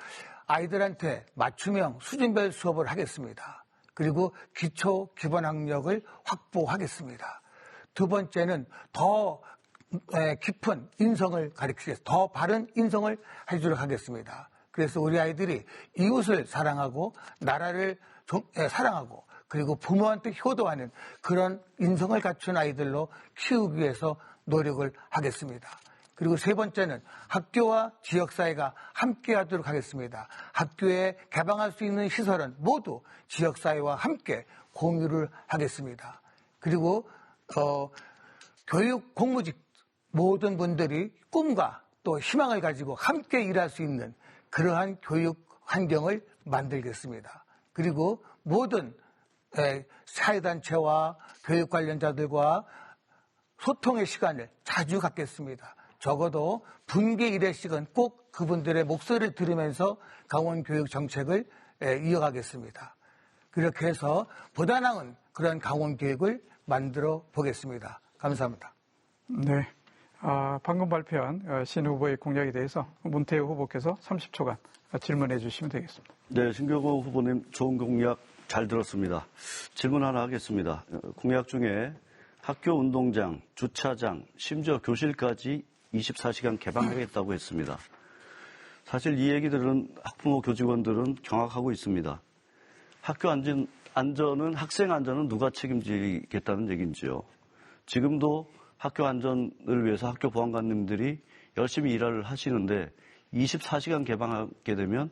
아이들한테 맞춤형 수준별 수업을 하겠습니다. 그리고 기초 기본 학력을 확보하겠습니다. 두 번째는 더 깊은 인성을 가르치겠습니다. 더 바른 인성을 해주도록 하겠습니다. 그래서 우리 아이들이 이웃을 사랑하고 나라를 사랑하고 그리고 부모한테 효도하는 그런 인성을 갖춘 아이들로 키우기 위해서 노력을 하겠습니다. 그리고 세 번째는 학교와 지역사회가 함께하도록 하겠습니다. 학교에 개방할 수 있는 시설은 모두 지역사회와 함께 공유를 하겠습니다. 그리고 교육 공무직 모든 분들이 꿈과 또 희망을 가지고 함께 일할 수 있는 그러한 교육 환경을 만들겠습니다. 그리고 모든 사회단체와 교육 관련자들과 소통의 시간을 자주 갖겠습니다. 적어도 분기 1회씩은 꼭 그분들의 목소리를 들으면서 강원교육 정책을 이어가겠습니다. 그렇게 해서 보다 나은 그런 강원교육을 만들어 보겠습니다. 감사합니다. 네, 방금 발표한 신 후보의 공약에 대해서 문태우 후보께서 30초간 질문해 주시면 되겠습니다. 네, 신경호 후보님 좋은 공약 잘 들었습니다. 질문 하나 하겠습니다. 공약 중에 학교 운동장, 주차장, 심지어 교실까지 24시간 개방하겠다고 했습니다. 사실 이 얘기들은 학부모 교직원들은 경악하고 있습니다. 학교 안전은 학생 안전은 누가 책임지겠다는 얘기인지요. 지금도 학교 안전을 위해서 학교 보안관님들이 열심히 일을 하시는데 24시간 개방하게 되면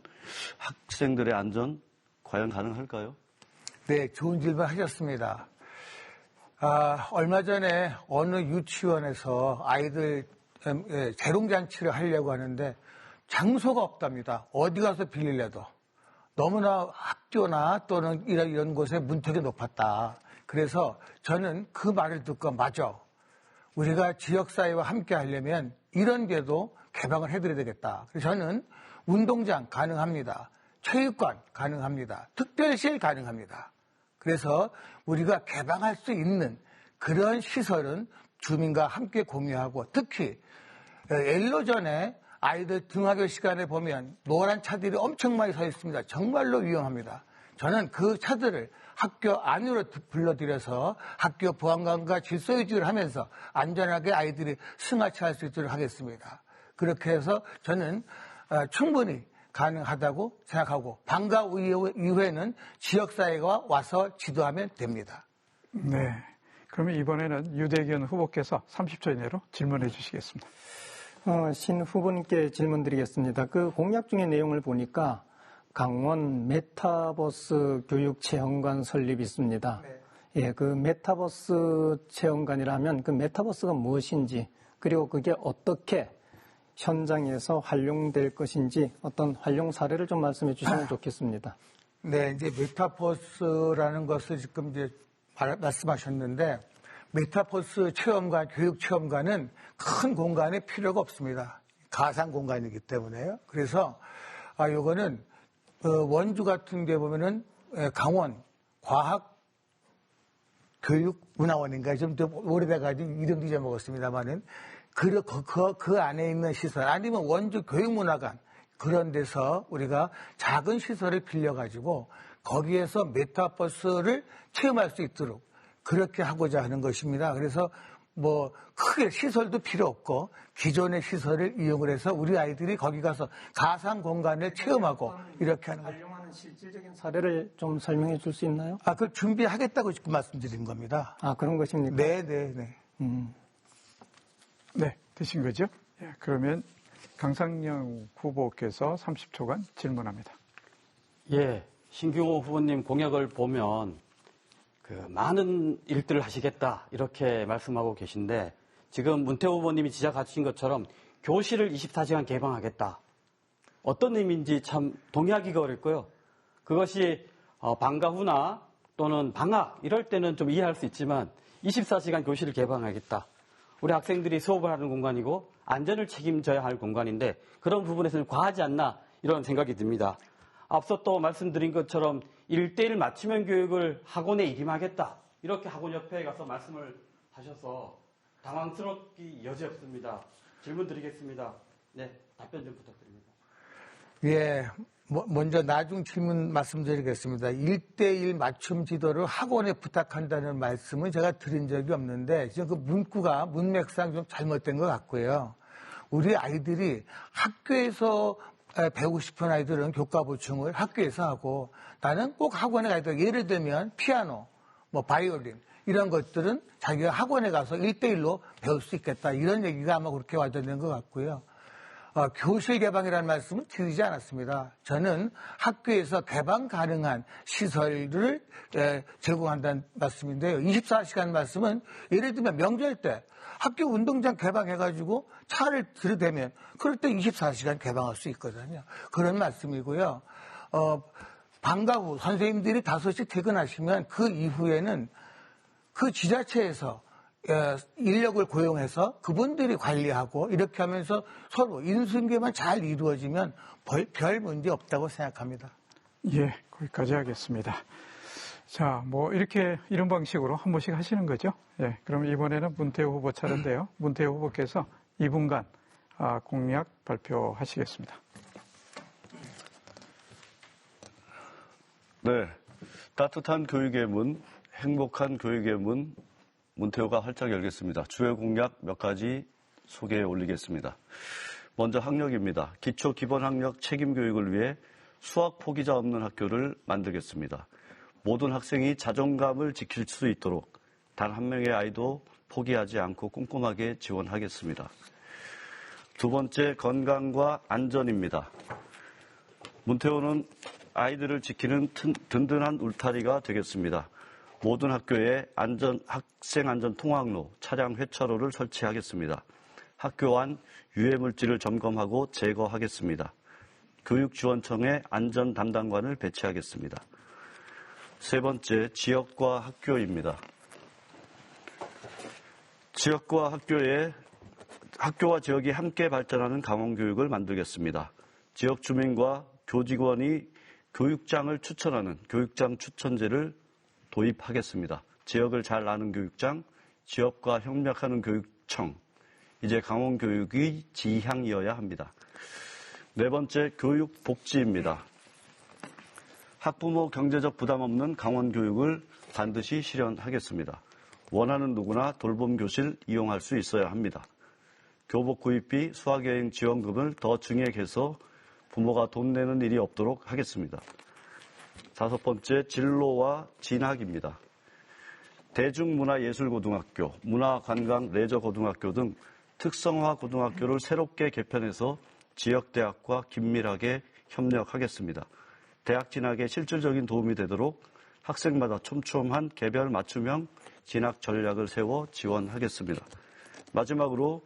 학생들의 안전 과연 가능할까요? 네, 좋은 질문 하셨습니다. 얼마 전에 어느 유치원에서 아이들 재롱잔치를 하려고 하는데 장소가 없답니다. 어디 가서 빌리려도. 너무나 학교나 또는 이런 곳에 문턱이 높았다. 그래서 저는 그 말을 듣고 맞아. 우리가 지역사회와 함께 하려면 이런 데도 개방을 해드려야 되겠다. 그래서 저는 운동장 가능합니다. 체육관 가능합니다. 특별실 가능합니다. 그래서 우리가 개방할 수 있는 그런 시설은 주민과 함께 공유하고 특히 엘로전에 아이들 등하교 시간에 보면 노란 차들이 엄청 많이 서 있습니다. 정말로 위험합니다. 저는 그 차들을 학교 안으로 불러들여서 학교 보안관과 질서 유지를 하면서 안전하게 아이들이 승하차할 수 있도록 하겠습니다. 그렇게 해서 저는 충분히 가능하다고 생각하고 방과 이후에는 지역사회가 와서 지도하면 됩니다. 네. 그러면 이번에는 유대견 후보께서 30초 이내로 질문해 주시겠습니다. 신 후보님께 질문 드리겠습니다. 그 공약 중의 내용을 보니까 강원 메타버스 교육 체험관 설립이 있습니다. 네. 예, 그 메타버스 체험관이라면 그 메타버스가 무엇인지 그리고 그게 어떻게 현장에서 활용될 것인지 어떤 활용 사례를 좀 말씀해 주시면 좋겠습니다. 네, 이제 메타버스라는 것을 지금 이제 말씀하셨는데 메타버스 체험관, 교육 체험관은 큰 공간에 필요가 없습니다. 가상 공간이기 때문에요. 그래서 요거는 원주 같은 데 보면은 강원 과학 교육 문화원인가 좀 오래돼가지고 이름 잊어먹었습니다만은 그 안에 있는 시설 아니면 원주 교육문화관 그런 데서 우리가 작은 시설을 빌려가지고 거기에서 메타버스를 체험할 수 있도록 그렇게 하고자 하는 것입니다. 그래서 뭐 크게 시설도 필요 없고 기존의 시설을 이용을 해서 우리 아이들이 거기 가서 가상 공간을 체험하고 이렇게 하는 거죠. 활용하는 실질적인 사례를 좀 설명해 줄 수 있나요? 그걸 준비하겠다고 지금 말씀드린 겁니다. 그런 것입니까? 네. 네, 되신 거죠? 예, 그러면 강상영 후보께서 30초간 질문합니다. 예, 신규호 후보님 공약을 보면 많은 일들을 하시겠다 이렇게 말씀하고 계신데 지금 문태호 후보님이 지적하신 것처럼 교실을 24시간 개방하겠다. 어떤 의미인지 참 동의하기가 어렵고요. 그것이 방과 후나 또는 방학 이럴 때는 좀 이해할 수 있지만 24시간 교실을 개방하겠다. 우리 학생들이 수업을 하는 공간이고 안전을 책임져야 할 공간인데 그런 부분에서는 과하지 않나 이런 생각이 듭니다. 앞서 또 말씀드린 것처럼 1대1 맞춤형 교육을 학원에 일임하겠다. 이렇게 학원 옆에 가서 말씀을 하셔서 당황스럽기 여지없습니다. 질문 드리겠습니다. 네, 답변 좀 부탁드립니다. 예, 먼저 나중 질문 말씀드리겠습니다. 1대1 맞춤 지도를 학원에 부탁한다는 말씀은 제가 드린 적이 없는데 지금 그 문구가 문맥상 좀 잘못된 것 같고요. 우리 아이들이 학교에서 배우고 싶은 아이들은 교과 보충을 학교에서 하고 나는 꼭 학원에 가야 돼. 예를 들면 피아노, 바이올린 이런 것들은 자기가 학원에 가서 1대1로 배울 수 있겠다. 이런 얘기가 아마 그렇게 와닿는 것 같고요. 교실 개방이라는 말씀은 드리지 않았습니다. 저는 학교에서 개방 가능한 시설을 제공한다는 말씀인데요. 24시간 말씀은 예를 들면 명절 때 학교 운동장 개방해가지고 차를 들이대면 그럴 때 24시간 개방할 수 있거든요. 그런 말씀이고요. 방과 후 선생님들이 5시 퇴근하시면 그 이후에는 그 지자체에서 인력을 고용해서 그분들이 관리하고 이렇게 하면서 서로 인수인계만 잘 이루어지면 별 문제 없다고 생각합니다. 예, 거기까지 하겠습니다. 자, 이런 방식으로 한 번씩 하시는 거죠? 예, 그럼 이번에는 문태호 후보 차례인데요. 문태호 후보께서 2분간 공약 발표하시겠습니다. 네. 따뜻한 교육의 문, 행복한 교육의 문, 문태호가 활짝 열겠습니다. 주요 공약 몇 가지 소개해 올리겠습니다. 먼저 학력입니다. 기초 기본 학력 책임 교육을 위해 수학 포기자 없는 학교를 만들겠습니다. 모든 학생이 자존감을 지킬 수 있도록 단 한 명의 아이도 포기하지 않고 꼼꼼하게 지원하겠습니다. 두 번째, 건강과 안전입니다. 문태호는 아이들을 지키는 든든한 울타리가 되겠습니다. 모든 학교에 학생 안전 통학로, 차량 회차로를 설치하겠습니다. 학교 안 유해 물질을 점검하고 제거하겠습니다. 교육지원청에 안전 담당관을 배치하겠습니다. 세 번째, 지역과 학교입니다. 지역과 학교와 지역이 함께 발전하는 강원교육을 만들겠습니다. 지역 주민과 교직원이 교육장을 추천하는 교육장 추천제를 도입하겠습니다. 지역을 잘 아는 교육장, 지역과 협력하는 교육청, 이제 강원교육의 지향이어야 합니다. 네 번째, 교육복지입니다. 학부모 경제적 부담 없는 강원교육을 반드시 실현하겠습니다. 원하는 누구나 돌봄교실 이용할 수 있어야 합니다. 교복 구입비, 수학여행 지원금을 더 증액해서 부모가 돈 내는 일이 없도록 하겠습니다. 다섯 번째, 진로와 진학입니다. 대중문화예술고등학교, 문화관광 레저고등학교 등 특성화 고등학교를 새롭게 개편해서 지역대학과 긴밀하게 협력하겠습니다. 대학 진학에 실질적인 도움이 되도록 학생마다 촘촘한 개별 맞춤형 진학 전략을 세워 지원하겠습니다. 마지막으로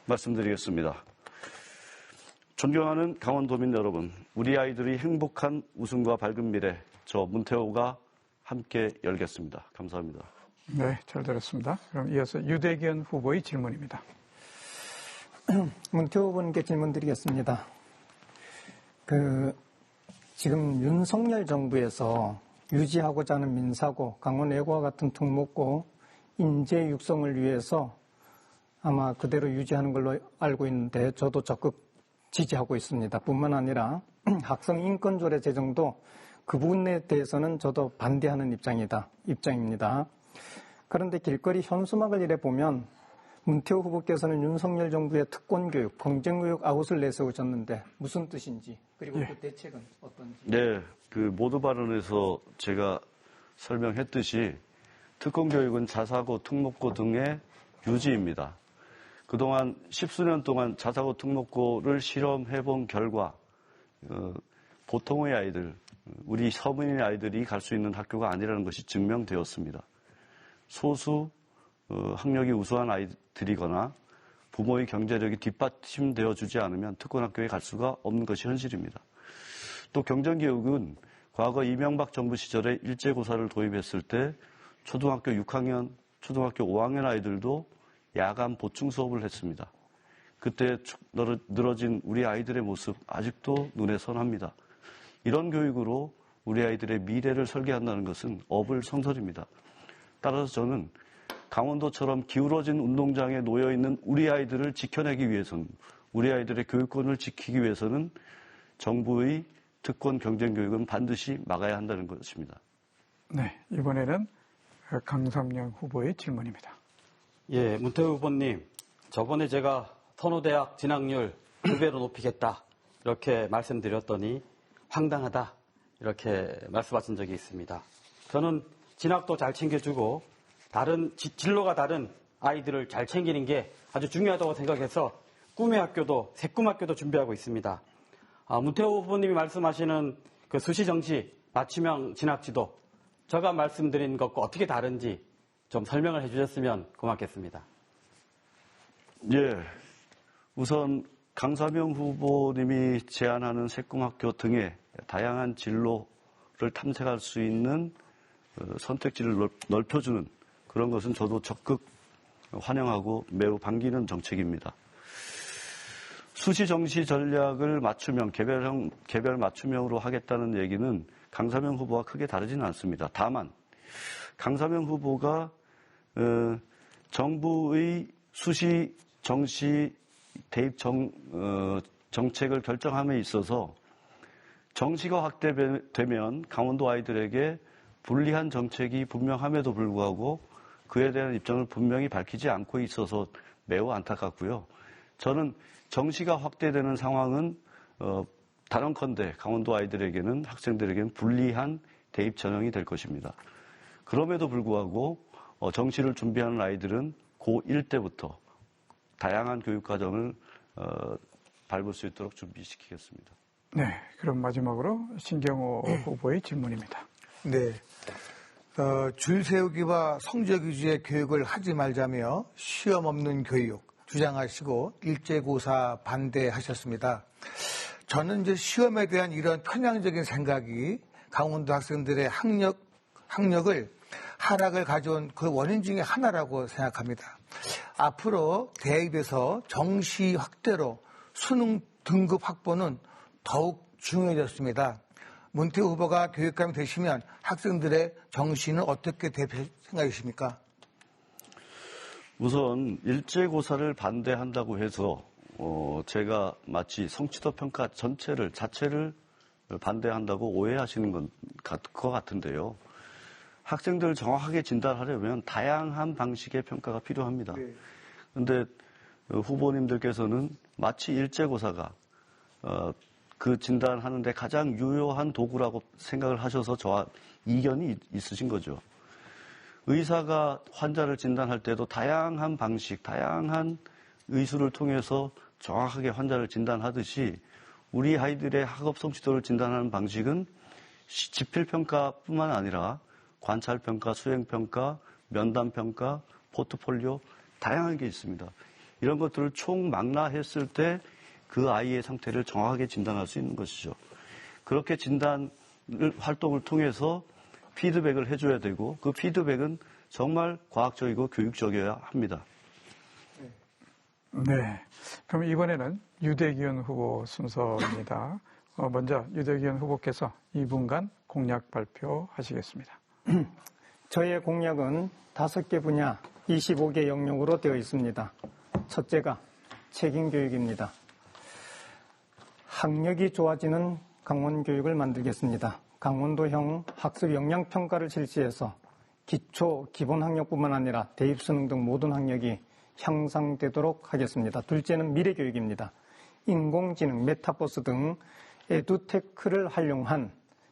말씀드리겠습니다. 존경하는 강원도민 여러분, 우리 아이들이 행복한 웃음과 밝은 미래, 저 문태호가 함께 열겠습니다. 감사합니다. 네, 잘 들었습니다. 그럼 이어서 유대견 후보의 질문입니다. 문태호 후보님께 질문 드리겠습니다. 지금 윤석열 정부에서 유지하고자 하는 민사고, 강원외고와 같은 특목고 인재 육성을 위해서 아마 그대로 유지하는 걸로 알고 있는데 저도 적극 지지하고 있습니다. 뿐만 아니라 학생 인권조례 제정도 그 부분에 대해서는 저도 반대하는 입장입니다. 그런데 길거리 현수막을 이래 보면 문태호 후보께서는 윤석열 정부의 특권교육, 경쟁교육 아웃을 내세우셨는데 무슨 뜻인지, 그리고 그 대책은 어떤지. 네, 모두 발언에서 제가 설명했듯이 특권교육은 자사고, 특목고 등의 유지입니다. 그동안 10수년 동안 자사고, 특목고를 실험해본 결과 보통의 아이들, 우리 서민의 아이들이 갈 수 있는 학교가 아니라는 것이 증명되었습니다. 소수 학력이 우수한 아이들이거나 부모의 경제력이 뒷받침되어 주지 않으면 특권학교에 갈 수가 없는 것이 현실입니다. 또 경쟁교육은 과거 이명박 정부 시절에 일제고사를 도입했을 때 초등학교 6학년, 초등학교 5학년 아이들도 야간 보충 수업을 했습니다. 그때 늘어진 우리 아이들의 모습 아직도 눈에 선합니다. 이런 교육으로 우리 아이들의 미래를 설계한다는 것은 어불성설입니다. 따라서 저는 강원도처럼 기울어진 운동장에 놓여있는 우리 아이들을 지켜내기 위해서는, 우리 아이들의 교육권을 지키기 위해서는 정부의 특권 경쟁교육은 반드시 막아야 한다는 것입니다. 네, 이번에는 강삼영 후보의 질문입니다. 예, 문태호 후보님, 저번에 제가 선호대학 진학률 2배로 높이겠다 이렇게 말씀드렸더니 황당하다 이렇게 말씀하신 적이 있습니다. 저는 진학도 잘 챙겨주고 진로가 다른 아이들을 잘 챙기는 게 아주 중요하다고 생각해서 꿈의 학교도, 새꿈 학교도 준비하고 있습니다. 문태호 후보님이 말씀하시는 그 수시정시 맞춤형 진학지도, 제가 말씀드린 것과 어떻게 다른지 좀 설명을 해주셨으면 고맙겠습니다. 예, 우선 강삼영 후보님이 제안하는 새꿈학교 등의 다양한 진로를 탐색할 수 있는 선택지를 넓혀주는 그런 것은 저도 적극 환영하고 매우 반기는 정책입니다. 수시 정시 전략을 맞춤형, 개별 맞춤형으로 하겠다는 얘기는 강삼영 후보와 크게 다르지는 않습니다. 다만 강삼영 후보가 정부의 수시 정시 대입 정책을 결정함에 있어서 정시가 확대되면 강원도 아이들에게 불리한 정책이 분명함에도 불구하고 그에 대한 입장을 분명히 밝히지 않고 있어서 매우 안타깝고요. 저는 정시가 확대되는 상황은 단언컨대 강원도 아이들에게는 학생들에게는 불리한 대입 전형이 될 것입니다. 그럼에도 불구하고 정시를 준비하는 아이들은 고1 때부터 다양한 교육과정을 밟을 수 있도록 준비시키겠습니다. 네, 그럼 마지막으로 신경호 후보의 질문입니다. 네. 줄 세우기와 성적 위주의 교육을 하지 말자며 시험 없는 교육 주장하시고 일제고사 반대하셨습니다. 저는 이제 시험에 대한 이런 편향적인 생각이 강원도 학생들의 학력을 하락을 가져온 그 원인 중에 하나라고 생각합니다. 앞으로 대입에서 정시 확대로 수능 등급 확보는 더욱 중요해졌습니다. 문태호 후보가 교육감이 되시면 학생들의 정시는 어떻게 될 생각이십니까? 우선 일제고사를 반대한다고 해서 제가 마치 성취도 평가 자체를 반대한다고 오해하시는 것 같은데요. 학생들을 정확하게 진단하려면 다양한 방식의 평가가 필요합니다. 그런데 후보님들께서는 마치 일제고사가 그 진단하는데 가장 유효한 도구라고 생각을 하셔서 저와 이견이 있으신 거죠. 의사가 환자를 진단할 때도 다양한 방식, 다양한 의술을 통해서 정확하게 환자를 진단하듯이 우리 아이들의 학업 성취도를 진단하는 방식은 지필평가뿐만 아니라 관찰평가, 수행평가, 면담평가, 포트폴리오 다양한 게 있습니다. 이런 것들을 총망라했을 때 그 아이의 상태를 정확하게 진단할 수 있는 것이죠. 그렇게 진단 활동을 통해서 피드백을 해줘야 되고 그 피드백은 정말 과학적이고 교육적이어야 합니다. 네, 그럼 이번에는 유대기현 후보 순서입니다. 먼저 유대기현 후보께서 2분간 공약 발표하시겠습니다. 저의 공약은 5개 분야 25개 영역으로 되어 있습니다. 첫째가 책임교육입니다. 학력이 좋아지는 강원교육을 만들겠습니다. 강원도형 학습 역량평가를 실시해서 기초, 기본학력뿐만 아니라 대입수능 등 모든 학력이 향상되도록 하겠습니다. 둘째는 미래교육입니다. 인공지능, 메타버스 등 에듀테크를 활용한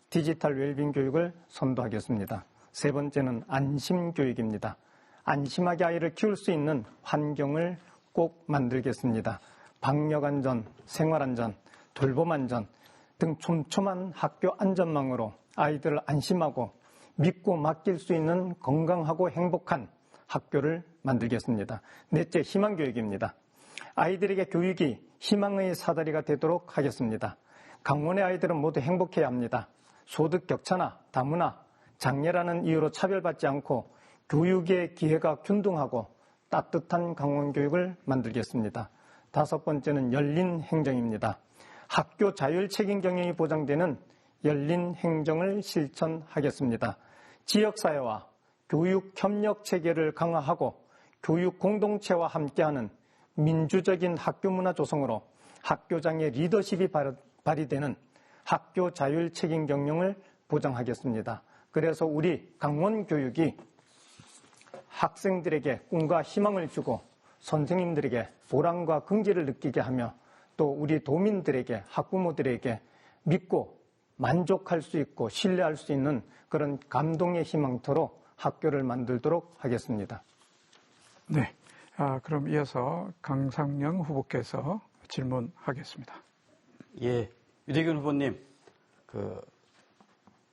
디지털 웰빙 교육을 선도하겠습니다. 세 번째는 안심교육입니다. 안심하게 아이를 키울 수 있는 환경을 꼭 만들겠습니다. 방역안전, 생활안전, 돌봄안전 등 촘촘한 학교 안전망으로 아이들을 안심하고 믿고 맡길 수 있는 건강하고 행복한 학교를 만들겠습니다. 넷째, 희망교육입니다. 아이들에게 교육이 희망의 사다리가 되도록 하겠습니다. 강원의 아이들은 모두 행복해야 합니다. 소득 격차나 다문화, 장애라는 이유로 차별받지 않고 교육의 기회가 균등하고 따뜻한 강원 교육을 만들겠습니다. 다섯 번째는 열린 행정입니다. 학교 자율 책임 경영이 보장되는 열린 행정을 실천하겠습니다. 지역사회와 교육 협력 체계를 강화하고 교육 공동체와 함께하는 민주적인 학교 문화 조성으로 학교장의 리더십이 발휘되는 학교 자율 책임 경영을 보장하겠습니다. 그래서 우리 강원 교육이 학생들에게 꿈과 희망을 주고 선생님들에게 보람과 긍지를 느끼게 하며 또 우리 도민들에게 학부모들에게 믿고 만족할 수 있고 신뢰할 수 있는 그런 감동의 희망터로 학교를 만들도록 하겠습니다. 네, 그럼 이어서 강상영 후보께서 질문하겠습니다. 예, 유대균 후보님,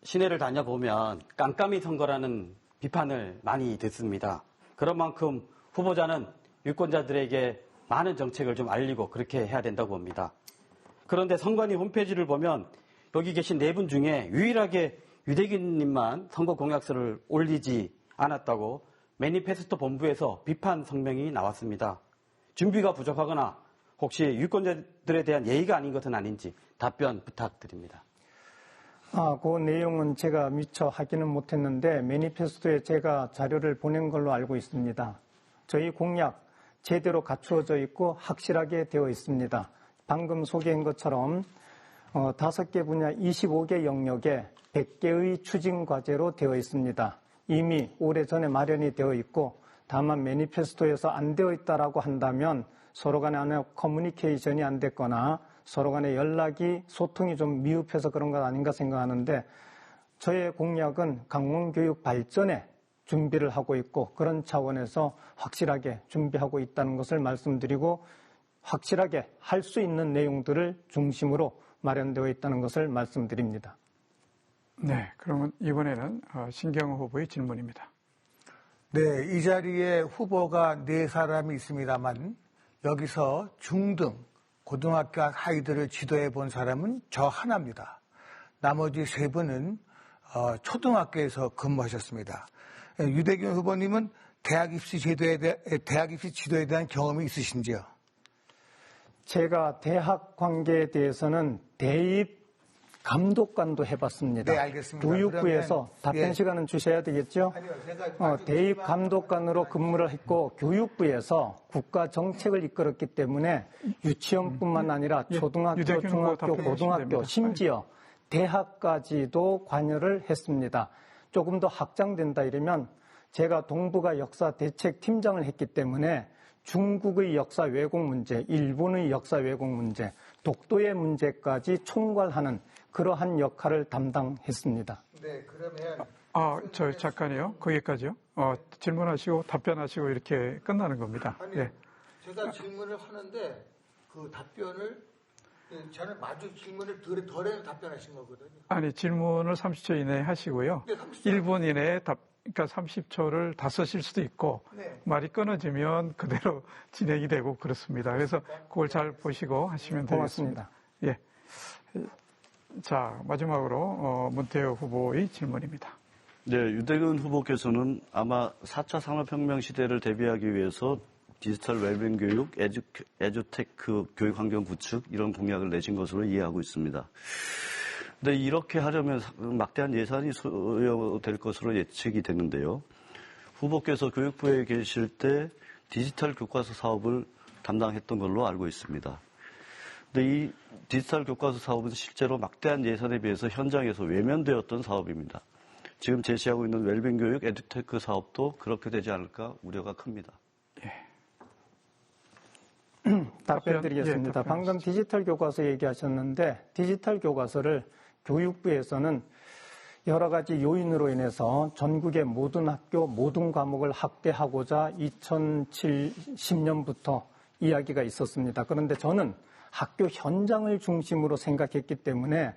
시내를 다녀보면 깜깜이 선거라는 비판을 많이 듣습니다. 그런 만큼 후보자는 유권자들에게 많은 정책을 좀 알리고 그렇게 해야 된다고 봅니다. 그런데 선관위 홈페이지를 보면 여기 계신 네 분 중에 유일하게 유대균님만 선거 공약서를 올리지 않았다고 매니페스토 본부에서 비판 성명이 나왔습니다. 준비가 부족하거나 혹시 유권자들에 대한 예의가 아닌 것은 아닌지 답변 부탁드립니다. 그 내용은 제가 미처 확인은 못했는데 매니페스토에 제가 자료를 보낸 걸로 알고 있습니다. 저희 공약 제대로 갖추어져 있고 확실하게 되어 있습니다. 방금 소개한 것처럼 5개 분야 25개 영역에 100개의 추진 과제로 되어 있습니다. 이미 오래전에 마련이 되어 있고 다만 매니페스토에서 안 되어 있다라고 한다면 서로 간에 커뮤니케이션이 안 됐거나 서로 간에 연락이 소통이 좀 미흡해서 그런 것 아닌가 생각하는데 저의 공약은 강원교육 발전에 준비를 하고 있고 그런 차원에서 확실하게 준비하고 있다는 것을 말씀드리고 확실하게 할 수 있는 내용들을 중심으로 마련되어 있다는 것을 말씀드립니다. 네, 그러면 이번에는 신경호 후보의 질문입니다. 네, 이 자리에 후보가 4사람이 있습니다만 여기서 중등, 고등학교 아이들을 지도해 본 사람은 저 하나입니다. 나머지 3분은 초등학교에서 근무하셨습니다. 유대균 후보님은 대학 입시 지도에 대한 경험이 있으신지요? 제가 대학 관계에 대해서는 대입 감독관도 해봤습니다. 네, 알겠습니다. 교육부에서 답변 시간은 주셔야 되겠죠? 아니요, 대입 감독관으로 근무를 했고 교육부에서 국가 정책을 이끌었기 때문에 유치원뿐만 아니라 초등학교, 중학교, 고등학교, 심지어 대학까지도 관여를 했습니다. 조금 더 확장된다 이러면 제가 동북아 역사 대책 팀장을 했기 때문에 중국의 역사 왜곡 문제, 일본의 역사 왜곡 문제, 독도의 문제까지 총괄하는 그러한 역할을 담당했습니다. 네, 그러면 저 잠깐이요. 거기까지요. 질문하시고 답변하시고 이렇게 끝나는 겁니다. 아니, 네. 제가 질문을 하는데 그 답변을 저는 마주 질문을 덜 답변하신 거거든요. 아니, 질문을 30초 이내에 하시고요. 네, 30초. 1분 이내에 그러니까 30초를 다 쓰실 수도 있고 네. 말이 끊어지면 그대로 진행이 되고 그렇습니다. 그래서 그걸 잘 보시고 하시면 되겠습니다. 고맙습니다. 예. 자, 마지막으로 문태호 후보의 질문입니다. 네, 유대근 후보께서는 아마 4차 산업혁명 시대를 대비하기 위해서 디지털 웰빙 교육, 에듀테크 교육 환경 구축 이런 공약을 내신 것으로 이해하고 있습니다. 근데 이렇게 하려면 막대한 예산이 소요될 것으로 예측이 되는데요. 후보께서 교육부에 계실 때 디지털 교과서 사업을 담당했던 걸로 알고 있습니다. 근데 이 디지털 교과서 사업은 실제로 막대한 예산에 비해서 현장에서 외면되었던 사업입니다. 지금 제시하고 있는 웰빙 교육, 에듀테크 사업도 그렇게 되지 않을까 우려가 큽니다. 답변 드리겠습니다. 예, 방금 디지털 교과서 얘기하셨는데 디지털 교과서를 교육부에서는 여러 가지 요인으로 인해서 전국의 모든 학교, 모든 과목을 확대하고자 2010년부터 이야기가 있었습니다. 그런데 저는 학교 현장을 중심으로 생각했기 때문에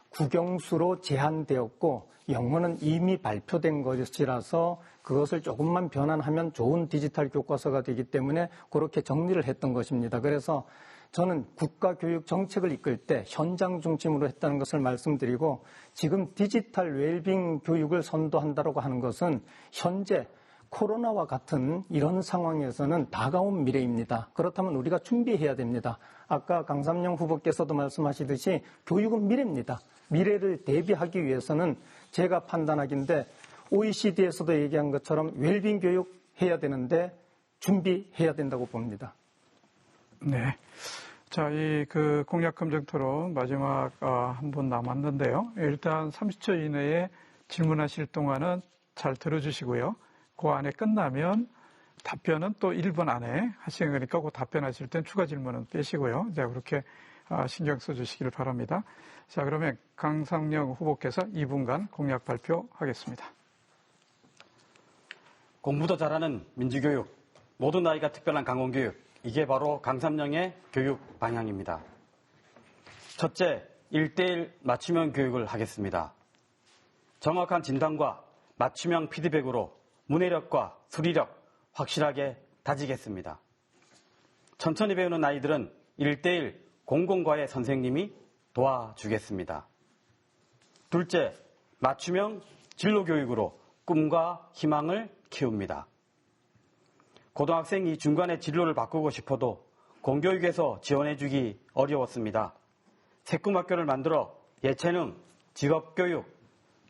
국영수로 제한되었고 영어는 이미 발표된 것이라서 그것을 조금만 변환하면 좋은 디지털 교과서가 되기 때문에 그렇게 정리를 했던 것입니다. 그래서 저는 국가교육 정책을 이끌 때 현장 중심으로 했다는 것을 말씀드리고 지금 디지털 웰빙 교육을 선도한다고 하는 것은 현재 코로나와 같은 이런 상황에서는 다가온 미래입니다. 그렇다면 우리가 준비해야 됩니다. 아까 강삼영 후보께서도 말씀하시듯이 교육은 미래입니다. 미래를 대비하기 위해서는 제가 판단하기인데 OECD에서도 얘기한 것처럼 웰빙 교육 해야 되는데 준비해야 된다고 봅니다. 네. 자, 이 공약 검증 토론 마지막 한 분 남았는데요. 일단 30초 이내에 질문하실 동안은 잘 들어주시고요. 그 안에 끝나면 답변은 또 1분 안에 하시는 거니까 그 답변하실 땐 추가 질문은 빼시고요. 자, 그렇게 신경 써주시기를 바랍니다. 자, 그러면 강상영 후보께서 2분간 공약 발표하겠습니다. 공부도 잘하는 민주교육, 모든 아이가 특별한 강원교육, 이게 바로 강삼영의 교육 방향입니다. 첫째, 1:1 맞춤형 교육을 하겠습니다. 정확한 진단과 맞춤형 피드백으로 문해력과 수리력 확실하게 다지겠습니다. 천천히 배우는 아이들은 1:1 공공과외 선생님이 도와주겠습니다. 둘째, 맞춤형 진로교육으로 꿈과 희망을 키웁니다. 고등학생이 중간에 진로를 바꾸고 싶어도 공교육에서 지원해주기 어려웠습니다. 새꿈학교를 만들어 예체능, 직업교육,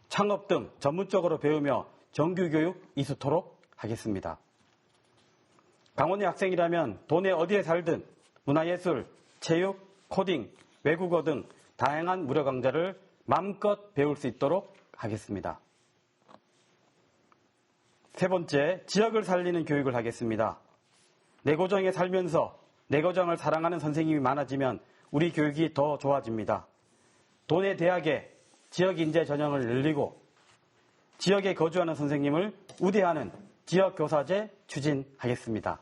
창업 등 전문적으로 배우며 정규교육 이수토록 하겠습니다. 강원의 학생이라면 도내 어디에 살든 문화예술, 체육, 코딩, 외국어 등 다양한 무료 강좌를 마음껏 배울 수 있도록 하겠습니다. 세 번째, 지역을 살리는 교육을 하겠습니다. 내고정에 살면서 내고정을 사랑하는 선생님이 많아지면 우리 교육이 더 좋아집니다. 도내 대학에 지역 인재 전형을 늘리고 지역에 거주하는 선생님을 우대하는 지역교사제 추진하겠습니다.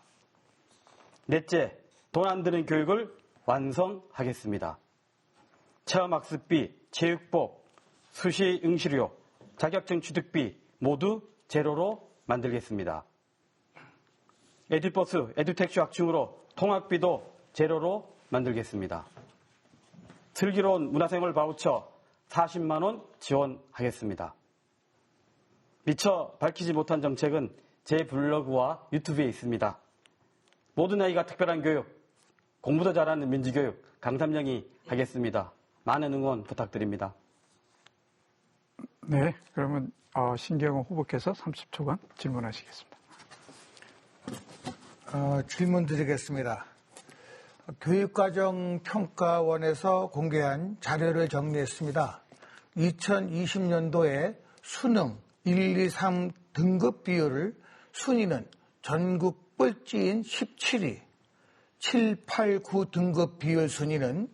넷째, 돈 안 드는 교육을 완성하겠습니다. 체험학습비, 체육복, 수시 응시료, 자격증 취득비 모두 제로로 만들겠습니다. 에듀버스, 에듀택시 확충으로 통학비도 제로로 만들겠습니다. 슬기로운 문화생활 바우처 40만 원 지원하겠습니다. 미처 밝히지 못한 정책은 제 블로그와 유튜브에 있습니다. 모든 아이가 특별한 교육, 공부도 잘하는 민주교육 강삼영이 하겠습니다. 많은 응원 부탁드립니다. 네, 그러면 신경호 후보께서 30초간 질문하시겠습니다. 질문 드리겠습니다. 교육과정평가원에서 공개한 자료를 정리했습니다. 2020년도에 수능 1, 2, 3 등급 비율을 순위는 전국 꼴찌인 17위, 7, 8, 9 등급 비율 순위는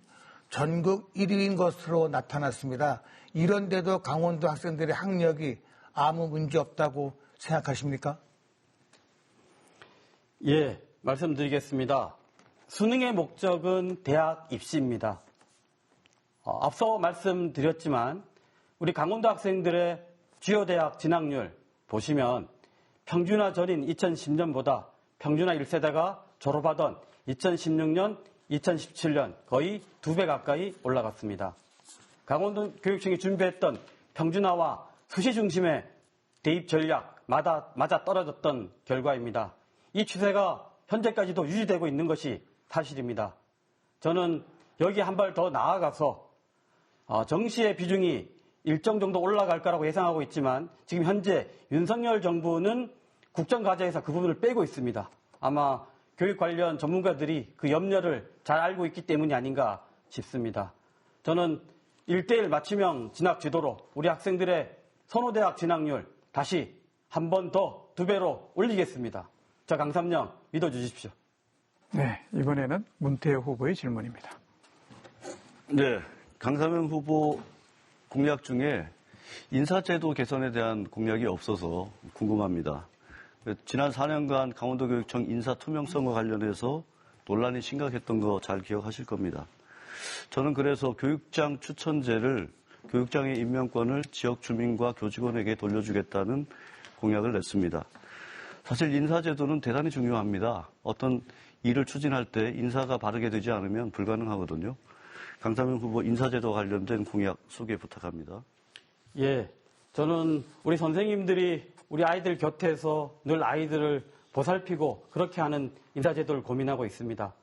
전국 1위인 것으로 나타났습니다. 이런데도 강원도 학생들의 학력이 아무 문제 없다고 생각하십니까? 예, 말씀드리겠습니다. 수능의 목적은 대학 입시입니다. 앞서 말씀드렸지만 우리 강원도 학생들의 주요 대학 진학률 보시면 평준화 전인 2010년보다 평준화 1세대가 졸업하던 2016년, 2017년 거의 2배 가까이 올라갔습니다. 강원도 교육청이 준비했던 평준화와 수시 중심의 대입 전략 맞아 떨어졌던 결과입니다. 이 추세가 현재까지도 유지되고 있는 것이 사실입니다. 저는 여기 한 발 더 나아가서 정시의 비중이 일정 정도 올라갈 거라고 예상하고 있지만 지금 현재 윤석열 정부는 국정과제에서 그 부분을 빼고 있습니다. 아마 교육 관련 전문가들이 그 염려를 잘 알고 있기 때문이 아닌가 싶습니다. 저는 1:1 맞춤형 진학 지도로 우리 학생들의 선호대학 진학률 다시 한 번 더 2배로 올리겠습니다. 저 강삼영 믿어주십시오. 네, 이번에는 문태호 후보의 질문입니다. 네, 강삼영 후보 공약 중에 인사제도 개선에 대한 공약이 없어서 궁금합니다. 지난 4년간 강원도교육청 인사 투명성과 관련해서 논란이 심각했던 거 잘 기억하실 겁니다. 저는 그래서 교육장 추천제를 교육장의 임명권을 지역 주민과 교직원에게 돌려주겠다는 공약을 냈습니다. 사실 인사제도는 대단히 중요합니다. 어떤 일을 추진할 때 인사가 바르게 되지 않으면 불가능하거든요. 강삼영 후보 인사제도와 관련된 공약 소개 부탁합니다. 예, 저는 우리 선생님들이 우리 아이들 곁에서 늘 아이들을 보살피고 그렇게 하는 인사제도를 고민하고 있습니다.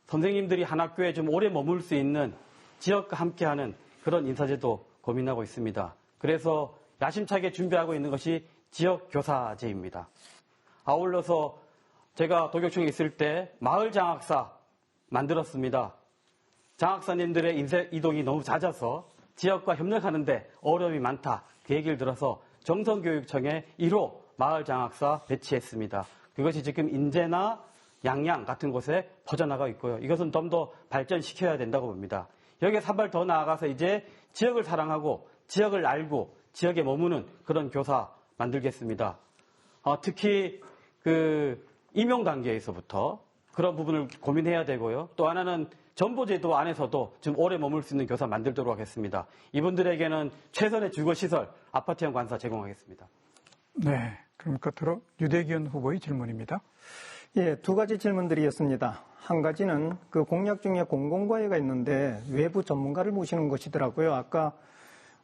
선생님들이 한 학교에 좀 오래 머물 수 있는 지역과 함께하는 그런 인사제도 고민하고 있습니다. 그래서 야심차게 준비하고 있는 것이 지역교사제입니다. 아울러서 제가 도교청에 있을 때 마을장학사 만들었습니다. 장학사님들의 인쇄 이동이 너무 잦아서 지역과 협력하는데 어려움이 많다. 그 얘기를 들어서 정성교육청에 1호 마을장학사 배치했습니다. 그것이 지금 인제나 양양 같은 곳에 퍼져나가고 있고요. 이것은 좀 더 발전시켜야 된다고 봅니다. 여기에 한 발 더 나아가서 이제 지역을 사랑하고 지역을 알고 지역에 머무는 그런 교사 만들겠습니다. 특히 그 임용 단계에서부터 그런 부분을 고민해야 되고요. 또 하나는 전보제도 안에서도 좀 오래 머물 수 있는 교사 만들도록 하겠습니다. 이분들에게는 최선의 주거시설, 아파트형 관사 제공하겠습니다. 네, 그럼 끝으로 유대기현 후보의 질문입니다. 예, 2가지 질문드리겠습니다. 한 가지는 그 공약 중에 공공과외가 있는데 외부 전문가를 모시는 것이더라고요. 아까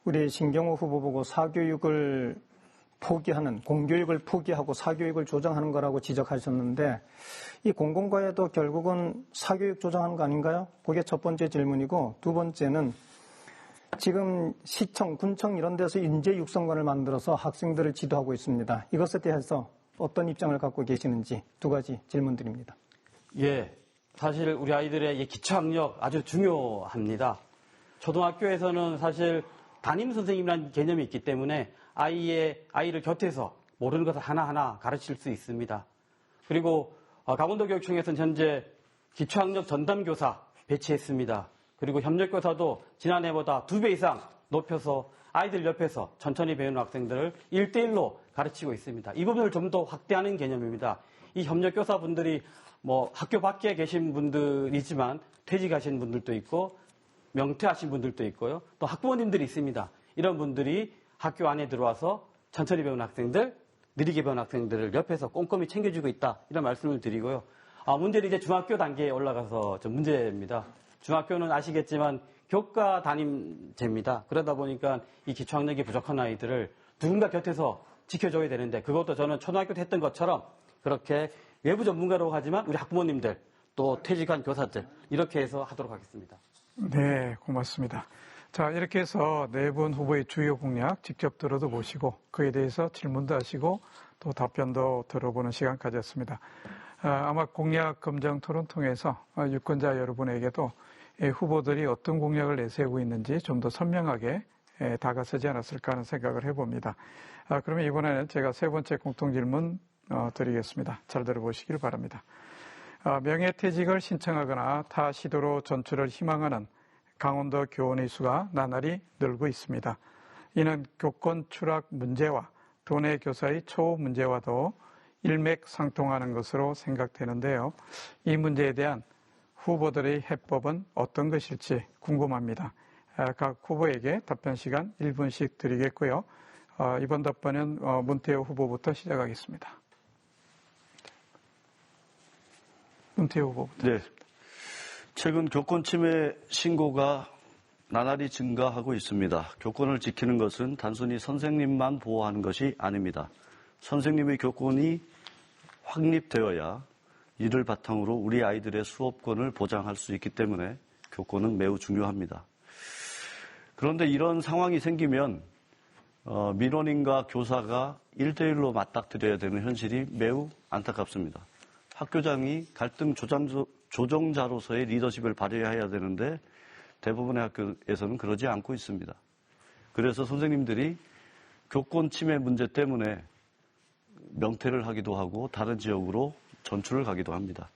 우리 신경호 후보 보고 사교육을 포기하는, 공교육을 포기하고 사교육을 조정하는 거라고 지적하셨는데 이 공공과외도 결국은 사교육 조정하는 거 아닌가요? 그게 첫 번째 질문이고, 두 번째는 지금 시청, 군청 이런 데서 인재 육성관을 만들어서 학생들을 지도하고 있습니다. 이것에 대해서 어떤 입장을 갖고 계시는지 2가지 질문드립니다. 예, 사실 우리 아이들의 기초학력 아주 중요합니다. 초등학교에서는 사실 담임 선생님이라는 개념이 있기 때문에 아이를 곁에서 모르는 것을 하나하나 가르칠 수 있습니다. 그리고 강원도교육청에서는 현재 기초학력 전담교사 배치했습니다. 그리고 협력교사도 지난해보다 2배 이상 높여서 아이들 옆에서 천천히 배우는 학생들을 1대1로 가르치고 있습니다. 이 부분을 좀 더 확대하는 개념입니다. 이 협력교사분들이 학교 밖에 계신 분들이지만 퇴직하신 분들도 있고 명퇴하신 분들도 있고요. 또 학부모님들이 있습니다. 이런 분들이 학교 안에 들어와서 천천히 배우는 학생들, 느리게 배우는 학생들을 옆에서 꼼꼼히 챙겨주고 있다. 이런 말씀을 드리고요. 문제는 이제 중학교 단계에 올라가서 좀 문제입니다. 중학교는 아시겠지만 교과 담임제입니다. 그러다 보니까 이 기초학력이 부족한 아이들을 누군가 곁에서 지켜줘야 되는데 그것도 저는 초등학교 때 했던 것처럼 그렇게 외부 전문가라고 하지만 우리 학부모님들 또 퇴직한 교사들 이렇게 해서 하도록 하겠습니다. 네, 고맙습니다. 자, 이렇게 해서 네 분 후보의 주요 공약 직접 들어도 보시고 그에 대해서 질문도 하시고 또 답변도 들어보는 시간 가졌습니다. 아마 공약 검정 토론 통해서 유권자 여러분에게도 후보들이 어떤 공약을 내세우고 있는지 좀 더 선명하게 다가서지 않았을까 하는 생각을 해봅니다. 그러면 이번에는 제가 세 번째 공통질문 드리겠습니다. 잘 들어보시길 바랍니다. 명예퇴직을 신청하거나 타 시도로 전출을 희망하는 강원도 교원의 수가 나날이 늘고 있습니다. 이는 교권 추락 문제와 도내 교사의 초우 문제와도 일맥상통하는 것으로 생각되는데요. 이 문제에 대한 후보들의 해법은 어떤 것일지 궁금합니다. 각 후보에게 답변 시간 1분씩 드리겠고요. 이번 답변은 문태호 후보부터 시작하겠습니다. 문태호 후보부터. 네. 최근 교권 침해 신고가 나날이 증가하고 있습니다. 교권을 지키는 것은 단순히 선생님만 보호하는 것이 아닙니다. 선생님의 교권이 확립되어야 이를 바탕으로 우리 아이들의 수업권을 보장할 수 있기 때문에 교권은 매우 중요합니다. 그런데 이런 상황이 생기면 민원인과 교사가 1대1로 맞닥뜨려야 되는 현실이 매우 안타깝습니다. 학교장이 갈등 조정자로서의 리더십을 발휘해야 되는데 대부분의 학교에서는 그러지 않고 있습니다. 그래서 선생님들이 교권 침해 문제 때문에 명퇴를 하기도 하고 다른 지역으로 전출을 가기도 합니다.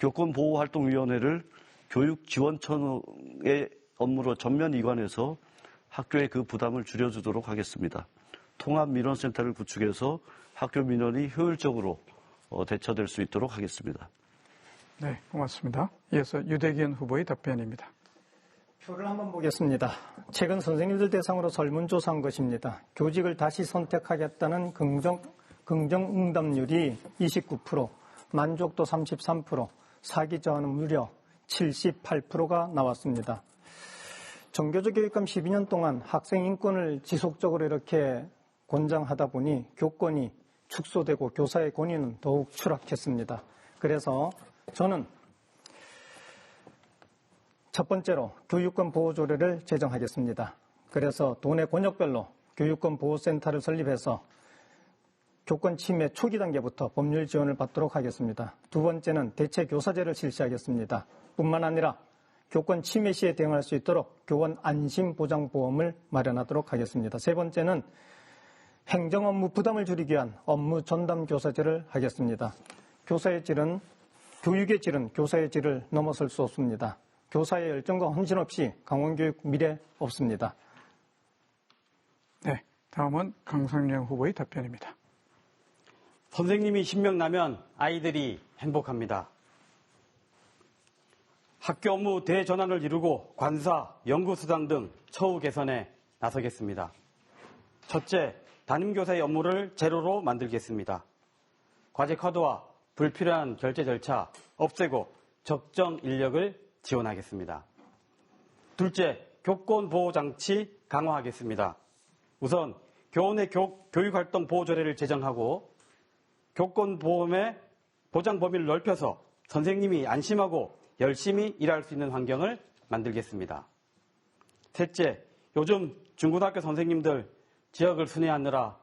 교권보호활동위원회를 교육지원청의 업무로 전면 이관해서 학교의 그 부담을 줄여주도록 하겠습니다. 통합민원센터를 구축해서 학교 민원이 효율적으로 대처될 수 있도록 하겠습니다. 네, 고맙습니다. 이어서 유대기현 후보의 답변입니다. 표를 한번 보겠습니다. 최근 선생님들 대상으로 설문조사한 것입니다. 교직을 다시 선택하겠다는 긍정응답률이 29%, 만족도 33%, 사기 저하는 무려 78%가 나왔습니다. 정교조 교육감 12년 동안 학생 인권을 지속적으로 이렇게 권장하다 보니 교권이 축소되고 교사의 권위는 더욱 추락했습니다. 그래서 저는 첫 번째로 교육권 보호조례를 제정하겠습니다. 그래서 도내 권역별로 교육권 보호센터를 설립해서 교권 침해 초기 단계부터 법률 지원을 받도록 하겠습니다. 두 번째는 대체 교사제를 실시하겠습니다. 뿐만 아니라 교권 침해 시에 대응할 수 있도록 교원 안심보장보험을 마련하도록 하겠습니다. 세 번째는 행정 업무 부담을 줄이기 위한 업무 전담 교사제를 하겠습니다. 교육의 질은 교사의 질을 넘어설 수 없습니다. 교사의 열정과 헌신 없이 강원교육 미래 없습니다. 네, 다음은 강성령 후보의 답변입니다. 선생님이 신명나면 아이들이 행복합니다. 학교 업무 대전환을 이루고 관사, 연구수당 등 처우 개선에 나서겠습니다. 첫째, 담임교사의 업무를 제로로 만들겠습니다. 과제 카드와 불필요한 결제 절차 없애고 적정 인력을 지원하겠습니다. 둘째, 교권 보호 장치 강화하겠습니다. 우선 교원의 교육활동 보호조례를 제정하고 교권 보험의 보장 범위를 넓혀서 선생님이 안심하고 열심히 일할 수 있는 환경을 만들겠습니다. 셋째, 요즘 중고등학교 선생님들 지역을 순회하느라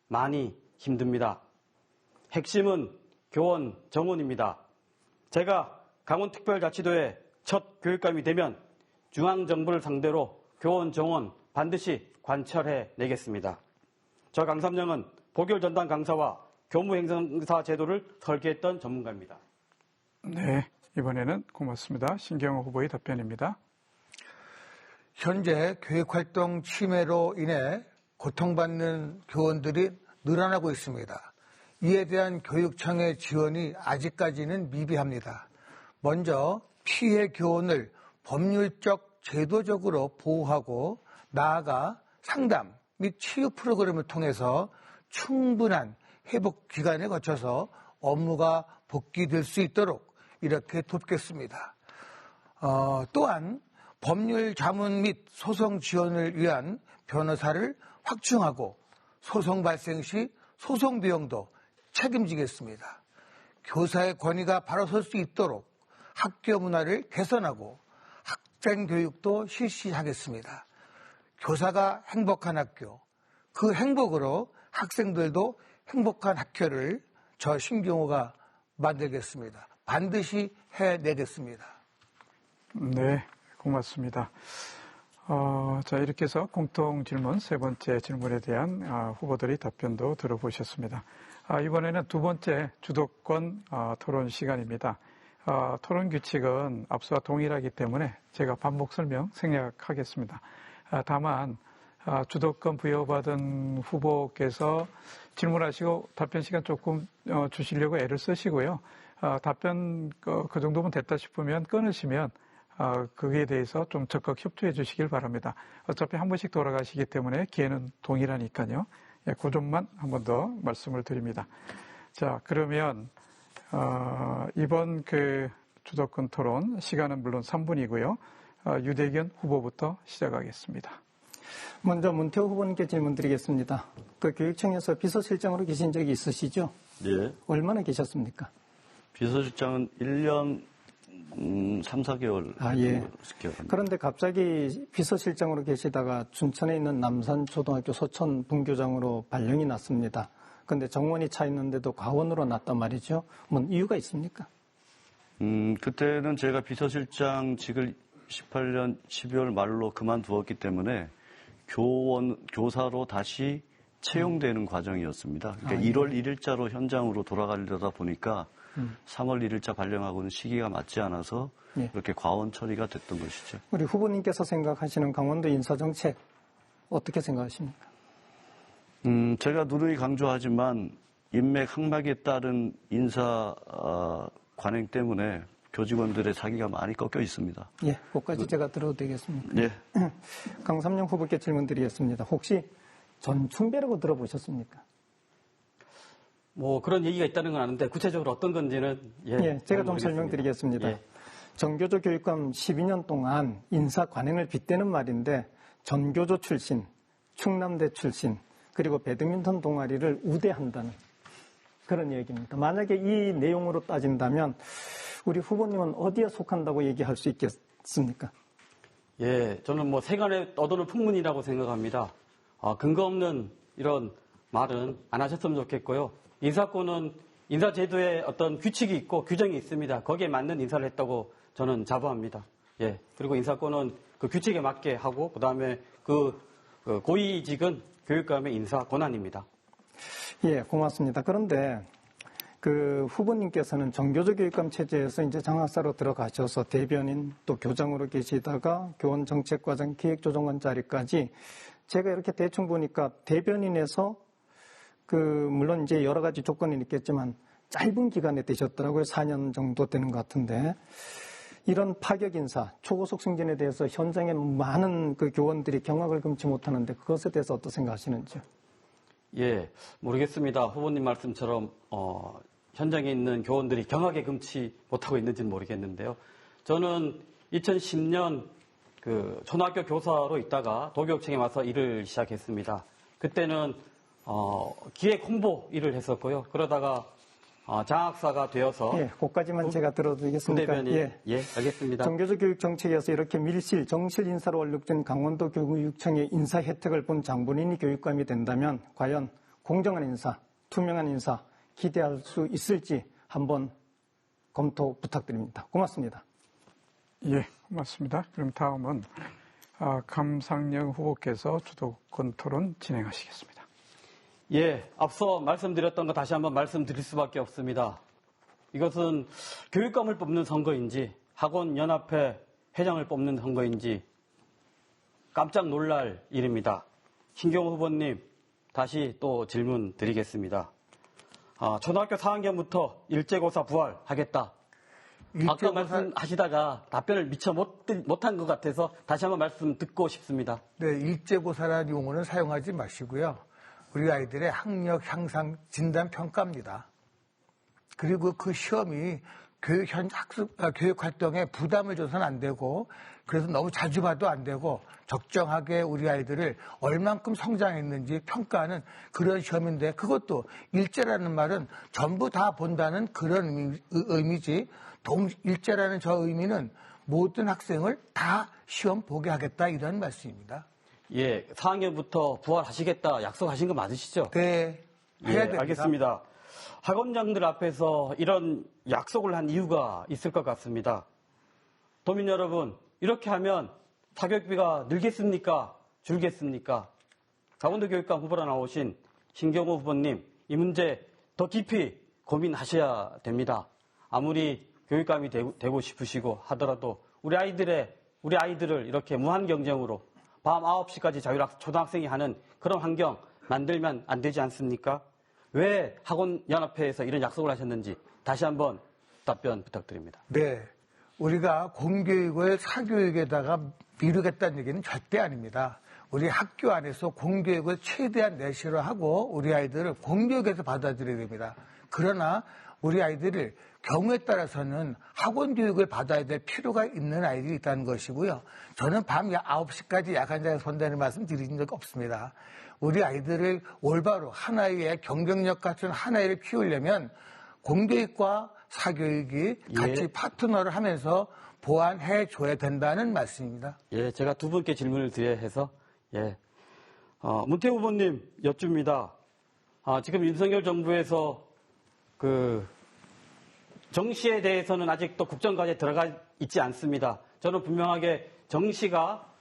많이 힘듭니다. 핵심은 교원 정원입니다. 제가 강원특별자치도의 첫 교육감이 되면 중앙정부를 상대로 교원 정원 반드시 관철해 내겠습니다. 저 강삼영은 보결 전담 강사와 교무행정사 제도를 설계했던 전문가입니다. 네, 이번에는 고맙습니다. 신경호 후보의 답변입니다. 현재 교육활동 침해로 인해 고통받는 교원들이 늘어나고 있습니다. 이에 대한 교육청의 지원이 아직까지는 미비합니다. 먼저 피해 교원을 법률적, 제도적으로 보호하고 나아가 상담 및 치유 프로그램을 통해서 충분한 회복 기간을 거쳐서 업무가 복귀될 수 있도록 이렇게 돕겠습니다. 또한 법률 자문 및 소송 지원을 위한 변호사를 확충하고 소송 발생 시 소송 비용도 책임지겠습니다. 교사의 권위가 바로 설 수 있도록 학교 문화를 개선하고 학생 교육도 실시하겠습니다. 교사가 행복한 학교, 그 행복으로 학생들도 행복한 학교를 저 신경호가 만들겠습니다. 반드시 해내겠습니다. 네, 고맙습니다. 자, 이렇게 해서 공통 질문 세 번째 질문에 대한 후보들의 답변도 들어보셨습니다. 이번에는 두 번째 주도권 토론 시간입니다. 토론 규칙은 앞서와 동일하기 때문에 제가 반복 설명 생략하겠습니다. 다만 주도권 부여받은 후보께서 질문하시고 답변 시간 조금 주시려고 애를 쓰시고요. 답변 그 정도면 됐다 싶으면 끊으시면 그에 대해서 좀 적극 협조해 주시길 바랍니다. 어차피 한 번씩 돌아가시기 때문에 기회는 동일하니까요. 그 점만 한 번 더 말씀을 드립니다. 자, 그러면 이번 그 주도권 토론 시간은 물론 3분이고요. 유대견 후보부터 시작하겠습니다. 먼저 문태호 후보님께 질문 드리겠습니다. 그 교육청에서 비서실장으로 계신 적이 있으시죠? 예. 얼마나 계셨습니까? 비서실장은 1년 3, 4개월. 예. 그런데 갑자기 비서실장으로 계시다가 춘천에 있는 남산초등학교 소천 분교장으로 발령이 났습니다. 그런데 정원이 차 있는데도 과원으로 났단 말이죠. 뭔 이유가 있습니까? 그때는 제가 비서실장직을 18년 12월 말로 그만두었기 때문에 교사로 다시 채용되는 과정이었습니다. 그러니까 1월 1일자로 현장으로 돌아가려다 보니까 3월 1일자 발령하고는 시기가 맞지 않아서 이렇게 과원 처리가 됐던 것이죠. 우리 후보님께서 생각하시는 강원도 인사정책 어떻게 생각하십니까? 제가 누누이 강조하지만 인맥 항막에 따른 인사 관행 때문에 교직원들의 사기가 많이 꺾여 있습니다. 예, 그것까지 제가 들어도 되겠습니까? 예. 강삼영 후보께 질문 드리겠습니다. 혹시 전충배라고 들어보셨습니까? 뭐 그런 얘기가 있다는 건 아는데 구체적으로 어떤 건지는 제가 좀 설명드리겠습니다. 예. 전교조 교육감 12년 동안 인사 관행을 빗대는 말인데 전교조 출신, 충남대 출신, 그리고 배드민턴 동아리를 우대한다는 그런 얘기입니다. 만약에 이 내용으로 따진다면 우리 후보님은 어디에 속한다고 얘기할 수 있겠습니까? 예, 저는 뭐 세간에 떠도는 풍문이라고 생각합니다. 근거 없는 이런 말은 안 하셨으면 좋겠고요. 인사권은 인사제도에 어떤 규칙이 있고 규정이 있습니다. 거기에 맞는 인사를 했다고 저는 자부합니다. 예, 그리고 인사권은 그 규칙에 맞게 하고 그다음에 그 고위직은 교육감의 인사 권한입니다. 예, 고맙습니다. 그런데 그 후보님께서는 정교조 교육감 체제에서 이제 장학사로 들어가셔서 대변인 또 교장으로 계시다가 교원정책과장 기획조정관 자리까지 제가 이렇게 대충 보니까 대변인에서 물론 이제 여러 가지 조건이 있겠지만 짧은 기간에 되셨더라고요. 4년 정도 되는 것 같은데 이런 파격 인사, 초고속 승진에 대해서 현장에 많은 그 교원들이 경악을 금치 못하는데 그것에 대해서 어떻게 생각하시는지요? 예, 모르겠습니다. 후보님 말씀처럼 현장에 있는 교원들이 경악에 금치 못하고 있는지는 모르겠는데요. 저는 2010년 그 초등학교 교사로 있다가 도교육청에 와서 일을 시작했습니다. 그때는 기획 홍보 일을 했었고요. 그러다가 장학사가 되어서 그까지만 제가 들어드리겠습니까? 예, 알겠습니다. 정교조 교육 정책에서 이렇게 밀실, 정실 인사로 얼룩진 강원도 교육청의 인사 혜택을 본 장본인이 교육감이 된다면 과연 공정한 인사, 투명한 인사 기대할 수 있을지 한번 검토 부탁드립니다. 고맙습니다. 예, 고맙습니다. 그럼 다음은 감상영 후보께서 주도권 토론 진행하시겠습니다. 예, 앞서 말씀드렸던 거 다시 한번 말씀드릴 수밖에 없습니다. 이것은 교육감을 뽑는 선거인지 학원연합회 회장을 뽑는 선거인지 깜짝 놀랄 일입니다. 신경호 후보님, 다시 또 질문 드리겠습니다. 초등학교 4학년부터 일제고사 부활하겠다. 아까 말씀하시다가 답변을 미처 못한 것 같아서 다시 한번 말씀 듣고 싶습니다. 네, 일제고사라는 용어는 사용하지 마시고요. 우리 아이들의 학력 향상 진단 평가입니다. 그리고 그 시험이 교육 활동에 부담을 줘서는 안 되고, 그래서 너무 자주 봐도 안 되고, 적정하게 우리 아이들을 얼만큼 성장했는지 평가하는 그런 시험인데, 그것도 일제라는 말은 전부 다 본다는 그런 의미지, 일제라는 저 의미는 모든 학생을 다 시험 보게 하겠다, 이런 말씀입니다. 예, 4학년부터 부활하시겠다 약속하신 거 맞으시죠? 네, 해야 됩니다. 알겠습니다. 학원장들 앞에서 이런 약속을 한 이유가 있을 것 같습니다. 도민 여러분, 이렇게 하면 사교육비가 늘겠습니까? 줄겠습니까? 강원도 교육감 후보로 나오신 신경호 후보님, 이 문제 더 깊이 고민하셔야 됩니다. 아무리 교육감이 되고 싶으시고 하더라도 우리 아이들을 이렇게 무한 경쟁으로 밤 9시까지 초등학생이 하는 그런 환경 만들면 안 되지 않습니까? 왜 학원연합회에서 이런 약속을 하셨는지 다시 한번 답변 부탁드립니다. 네. 우리가 공교육을 사교육에다가 미루겠다는 얘기는 절대 아닙니다. 우리 학교 안에서 공교육을 최대한 내실화 하고 우리 아이들을 공교육에서 받아들여야 됩니다. 그러나 우리 아이들을 경우에 따라서는 학원 교육을 받아야 될 필요가 있는 아이들이 있다는 것이고요. 저는 밤 9시까지 야간장에 선다는 말씀 드린 적 없습니다. 우리 아이들을 올바로 하나의 경쟁력 같은 하나를 키우려면 공교육과 사교육이 같이 파트너를 하면서 보완해 줘야 된다는 말씀입니다. 예, 제가 두 분께 질문을 드려야 해서 문태호 후보님 여쭙니다. 지금 윤석열 정부에서 정시에 대해서는 아직도 국정과제에 들어가 있지 않습니다. 저는 분명하게 정시가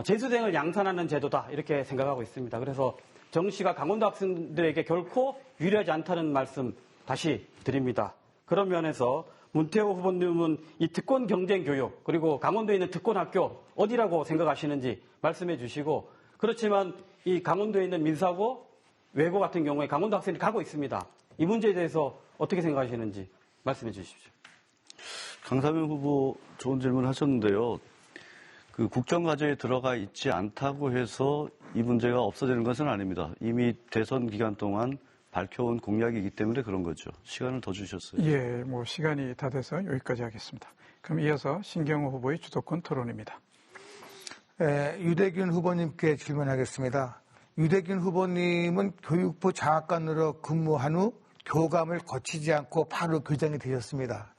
재수생을 양산하는 제도다 이렇게 생각하고 있습니다. 그래서 정시가 강원도 학생들에게 결코 유리하지 않다는 말씀 다시 드립니다. 그런 면에서 문태호 후보님은 이 특권 경쟁 교육 그리고 강원도에 있는 특권 학교 어디라고 생각하시는지 말씀해 주시고, 그렇지만 이 강원도에 있는 민사고 외고 같은 경우에 강원도 학생들이 가고 있습니다. 이 문제에 대해서 어떻게 생각하시는지 말씀해 주십시오. 강사명 후보 좋은 질문 하셨는데요. 국정과제에 들어가 있지 않다고 해서 이 문제가 없어지는 것은 아닙니다. 이미 대선 기간 동안 밝혀온 공약이기 때문에 그런 거죠. 시간을 더 주셨어요. 예, 시간이 다 돼서 여기까지 하겠습니다. 그럼 이어서 신경호 후보의 주도권 토론입니다. 유대균 후보님께 질문하겠습니다. 유대균 후보님은 교육부 장학관으로 근무한 후 교감을 거치지 않고 바로 교장이 되셨습니다.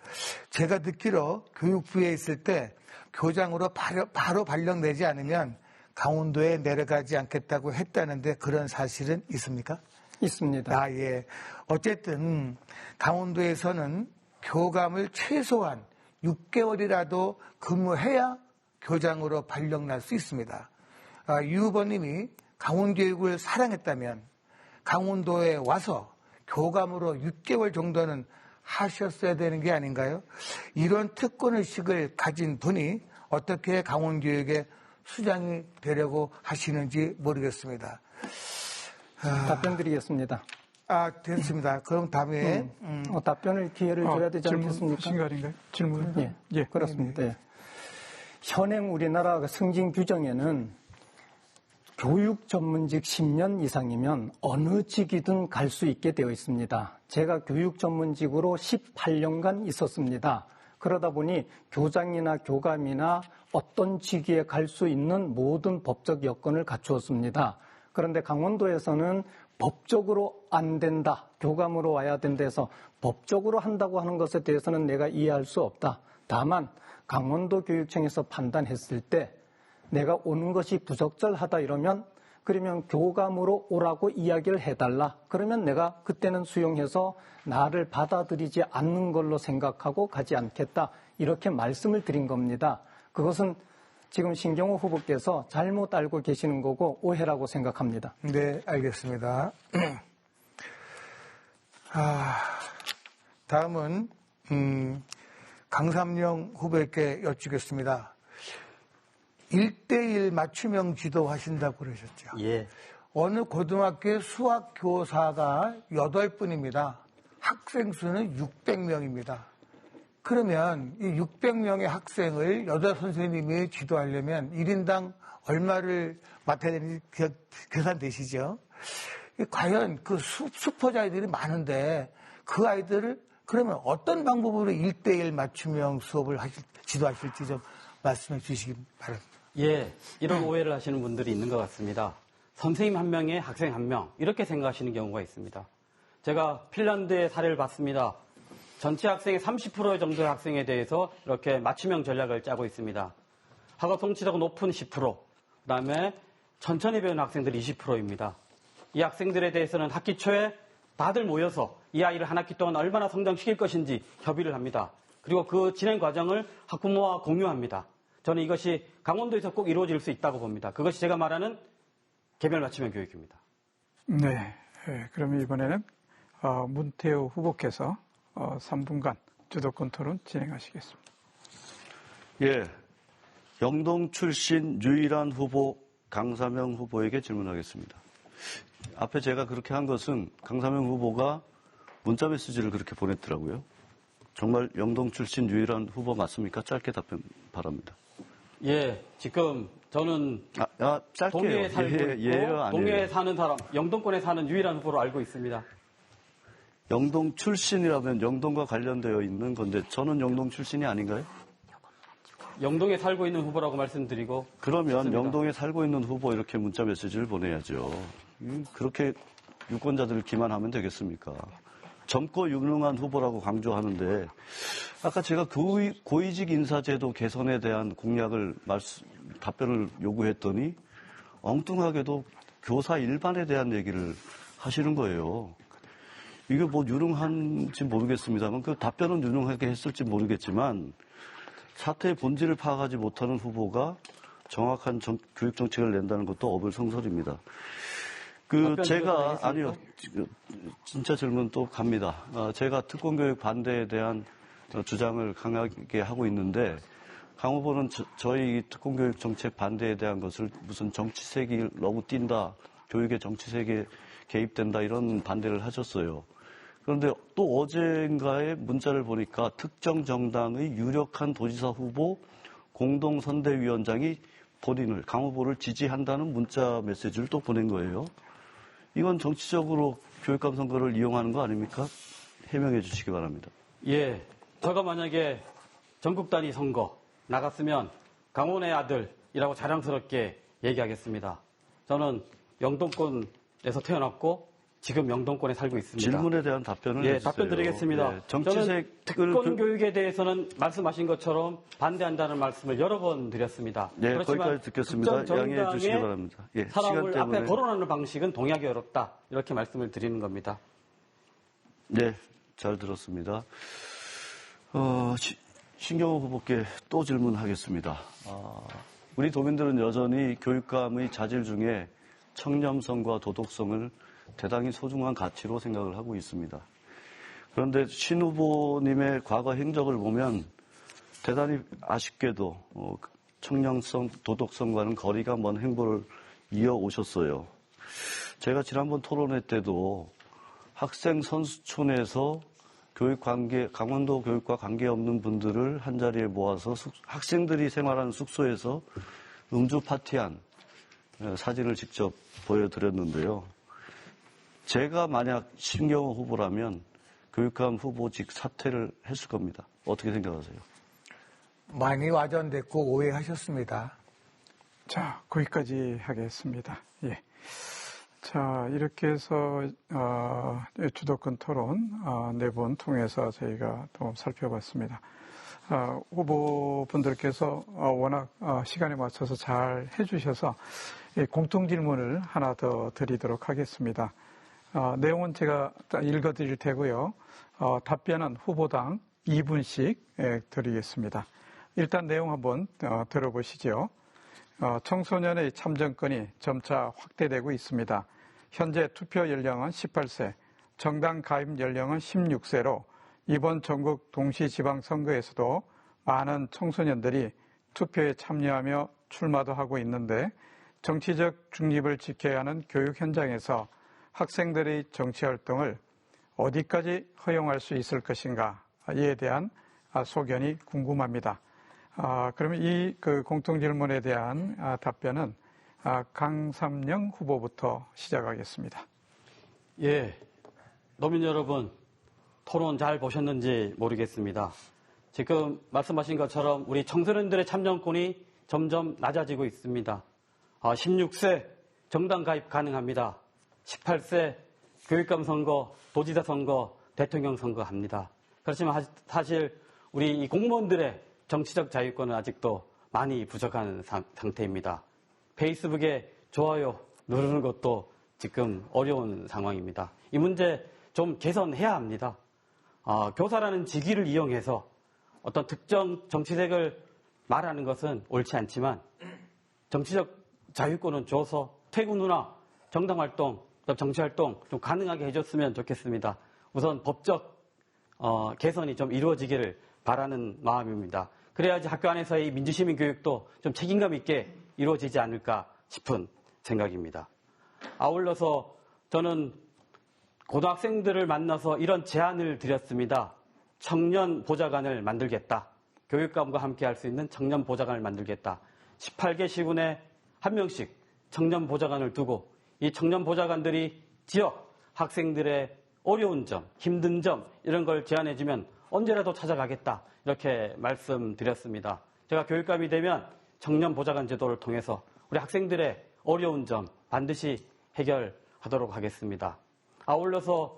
제가 듣기로 교육부에 있을 때 교장으로 바로 발령내지 않으면 강원도에 내려가지 않겠다고 했다는데 그런 사실은 있습니까? 있습니다. 예. 어쨌든 강원도에서는 교감을 최소한 6개월이라도 근무해야 교장으로 발령날 수 있습니다. 유 후보님이 강원교육을 사랑했다면 강원도에 와서 교감으로 6개월 정도는 하셨어야 되는 게 아닌가요? 이런 특권의식을 가진 분이 어떻게 강원교육의 수장이 되려고 하시는지 모르겠습니다. 답변 드리겠습니다. 됐습니다. 그럼 다음에 답변을 기회를 줘야 되지 않겠습니까? 질문인가요? 질문? 예, 그렇습니다. 예. 현행 우리나라 승진 규정에는 교육 전문직 10년 이상이면 어느 직이든 갈 수 있게 되어 있습니다. 제가 교육 전문직으로 18년간 있었습니다. 그러다 보니 교장이나 교감이나 어떤 직위에 갈 수 있는 모든 법적 여건을 갖추었습니다. 그런데 강원도에서는 법적으로 안 된다, 교감으로 와야 된다 해서 법적으로 한다고 하는 것에 대해서는 내가 이해할 수 없다. 다만 강원도 교육청에서 판단했을 때 내가 오는 것이 부적절하다 이러면 그러면 교감으로 오라고 이야기를 해달라. 그러면 내가 그때는 수용해서 나를 받아들이지 않는 걸로 생각하고 가지 않겠다. 이렇게 말씀을 드린 겁니다. 그것은 지금 신경호 후보께서 잘못 알고 계시는 거고 오해라고 생각합니다. 네, 알겠습니다. 다음은 강삼영 후보에게 여쭙겠습니다. 1대1 맞춤형 지도하신다고 그러셨죠? 예. 어느 고등학교의 수학 교사가 8분입니다. 학생 수는 600명입니다. 그러면 이 600명의 학생을 여자 선생님이 지도하려면 1인당 얼마를 맡아야 되는지 계산되시죠? 과연 그 수포자들이 많은데 그 아이들을 그러면 어떤 방법으로 1대1 맞춤형 수업을 지도하실지 좀 말씀해 주시기 바랍니다. 예, 이런 오해를 하시는 분들이 있는 것 같습니다. 선생님 한 명에 학생 한 명, 이렇게 생각하시는 경우가 있습니다. 제가 핀란드의 사례를 봤습니다. 전체 학생의 30% 정도의 학생에 대해서 이렇게 맞춤형 전략을 짜고 있습니다. 학업 성취도가 높은 10%, 그다음에 천천히 배우는 학생들이 20%입니다. 이 학생들에 대해서는 학기 초에 다들 모여서 이 아이를 한 학기 동안 얼마나 성장시킬 것인지 협의를 합니다. 그리고 그 진행 과정을 학부모와 공유합니다. 저는 이것이 강원도에서 꼭 이루어질 수 있다고 봅니다. 그것이 제가 말하는 개별 맞춤형 교육입니다. 네. 그러면 이번에는 문태호 후보께서 3분간 주도권 토론 진행하시겠습니다. 예, 영동 출신 유일한 후보 강삼영 후보에게 질문하겠습니다. 앞에 제가 그렇게 한 것은 강삼영 후보가 문자 메시지를 그렇게 보냈더라고요. 정말 영동 출신 유일한 후보 맞습니까? 짧게 답변 바랍니다. 예, 지금 저는 짧게요. 동해에 살고 있고 동해에 사는 사람, 영동권에 사는 유일한 후보로 알고 있습니다. 영동 출신이라면 영동과 관련되어 있는 건데 저는 영동 출신이 아닌가요? 영동에 살고 있는 후보라고 말씀드리고 그러면 싶습니다. 영동에 살고 있는 후보 이렇게 문자 메시지를 보내야죠. 그렇게 유권자들을 기만하면 되겠습니까? 젊고 유능한 후보라고 강조하는데 아까 제가 고위직 인사제도 개선에 대한 공약을 답변을 요구했더니 엉뚱하게도 교사 일반에 대한 얘기를 하시는 거예요. 이게 뭐 유능한지 모르겠습니다만 그 답변은 유능하게 했을지 모르겠지만 사태의 본질을 파악하지 못하는 후보가 정확한 교육 정책을 낸다는 것도 어불성설입니다. 아니요. 진짜 질문 또 갑니다. 제가 특권교육 반대에 대한 주장을 강하게 하고 있는데 강 후보는 저희 특권교육 정책 반대에 대한 것을 무슨 정치색이 너무 띈다, 교육의 정치색에 개입된다 이런 반대를 하셨어요. 그런데 또 어젠가의 문자를 보니까 특정 정당의 유력한 도지사 후보 공동선대위원장이 본인을, 강 후보를 지지한다는 문자 메시지를 또 보낸 거예요. 이건 정치적으로 교육감 선거를 이용하는 거 아닙니까? 해명해 주시기 바랍니다. 예, 제가 만약에 전국 단위 선거 나갔으면 강원의 아들이라고 자랑스럽게 얘기하겠습니다. 저는 영동권에서 태어났고 지금 영동권에 살고 있습니다. 질문에 대한 답변을 예, 해주세요. 답변 드리겠습니다. 예, 정치색 특권 교육에 대해서는 말씀하신 것처럼 반대한다는 말씀을 여러 번 드렸습니다. 네, 그렇지만 거기까지 듣겠습니다. 특정 양해해 주시기 정당의 바랍니다. 예, 사람을 시간 때문에. 앞에 거론하는 방식은 동의하기 어렵다. 이렇게 말씀을 드리는 겁니다. 네, 잘 들었습니다. 신경호 후보께 또 질문하겠습니다. 우리 도민들은 여전히 교육감의 자질 중에 청렴성과 도덕성을 대단히 소중한 가치로 생각을 하고 있습니다. 그런데 신 후보님의 과거 행적을 보면 대단히 아쉽게도 청렴성, 도덕성과는 거리가 먼 행보를 이어오셨어요. 제가 지난번 토론회 때도 학생 선수촌에서 강원도 교육과 관계없는 분들을 한자리에 모아서 학생들이 생활하는 숙소에서 음주 파티한 사진을 직접 보여드렸는데요. 제가 만약 신경호 후보라면 교육감 후보직 사퇴를 했을 겁니다. 어떻게 생각하세요? 많이 와전됐고 오해하셨습니다. 자, 거기까지 하겠습니다. 예. 자, 이렇게 해서 주도권 토론 4번 통해서 저희가 또 살펴봤습니다. 후보분들께서 워낙 시간에 맞춰서 잘 해주셔서 공통 질문을 하나 더 드리도록 하겠습니다. 내용은 제가 읽어드릴 테고요. 답변은 후보당 2분씩 드리겠습니다. 일단 내용 한번 들어보시죠. 청소년의 참정권이 점차 확대되고 있습니다. 현재 투표 연령은 18세, 정당 가입 연령은 16세로 이번 전국 동시지방선거에서도 많은 청소년들이 투표에 참여하며 출마도 하고 있는데 정치적 중립을 지켜야 하는 교육 현장에서 학생들의 정치활동을 어디까지 허용할 수 있을 것인가에 대한 소견이 궁금합니다. 그러면 이 공통질문에 대한 답변은 강삼영 후보부터 시작하겠습니다. 예, 노민 여러분, 토론 잘 보셨는지 모르겠습니다. 지금 말씀하신 것처럼 우리 청소년들의 참정권이 점점 낮아지고 있습니다. 16세 정당 가입 가능합니다. 18세 교육감 선거, 도지사 선거, 대통령 선거 합니다. 그렇지만 사실 우리 이 공무원들의 정치적 자유권은 아직도 많이 부족한 상태입니다. 페이스북에 좋아요 누르는 것도 지금 어려운 상황입니다. 이 문제 좀 개선해야 합니다. 교사라는 직위를 이용해서 어떤 특정 정치색을 말하는 것은 옳지 않지만 정치적 자유권은 줘서 퇴근 후나 정당활동, 정치활동 좀 가능하게 해줬으면 좋겠습니다. 우선 법적 개선이 좀 이루어지기를 바라는 마음입니다. 그래야지 학교 안에서의 민주시민 교육도 좀 책임감 있게 이루어지지 않을까 싶은 생각입니다. 아울러서 저는 고등학생들을 만나서 이런 제안을 드렸습니다. 청년 보좌관을 만들겠다. 교육감과 함께 할 수 있는 청년 보좌관을 만들겠다. 18개 시군에 한 명씩 청년 보좌관을 두고 이 청년 보좌관들이 지역 학생들의 어려운 점, 힘든 점 이런 걸 제안해주면 언제라도 찾아가겠다. 이렇게 말씀드렸습니다. 제가 교육감이 되면 청년 보좌관 제도를 통해서 우리 학생들의 어려운 점 반드시 해결하도록 하겠습니다. 아울러서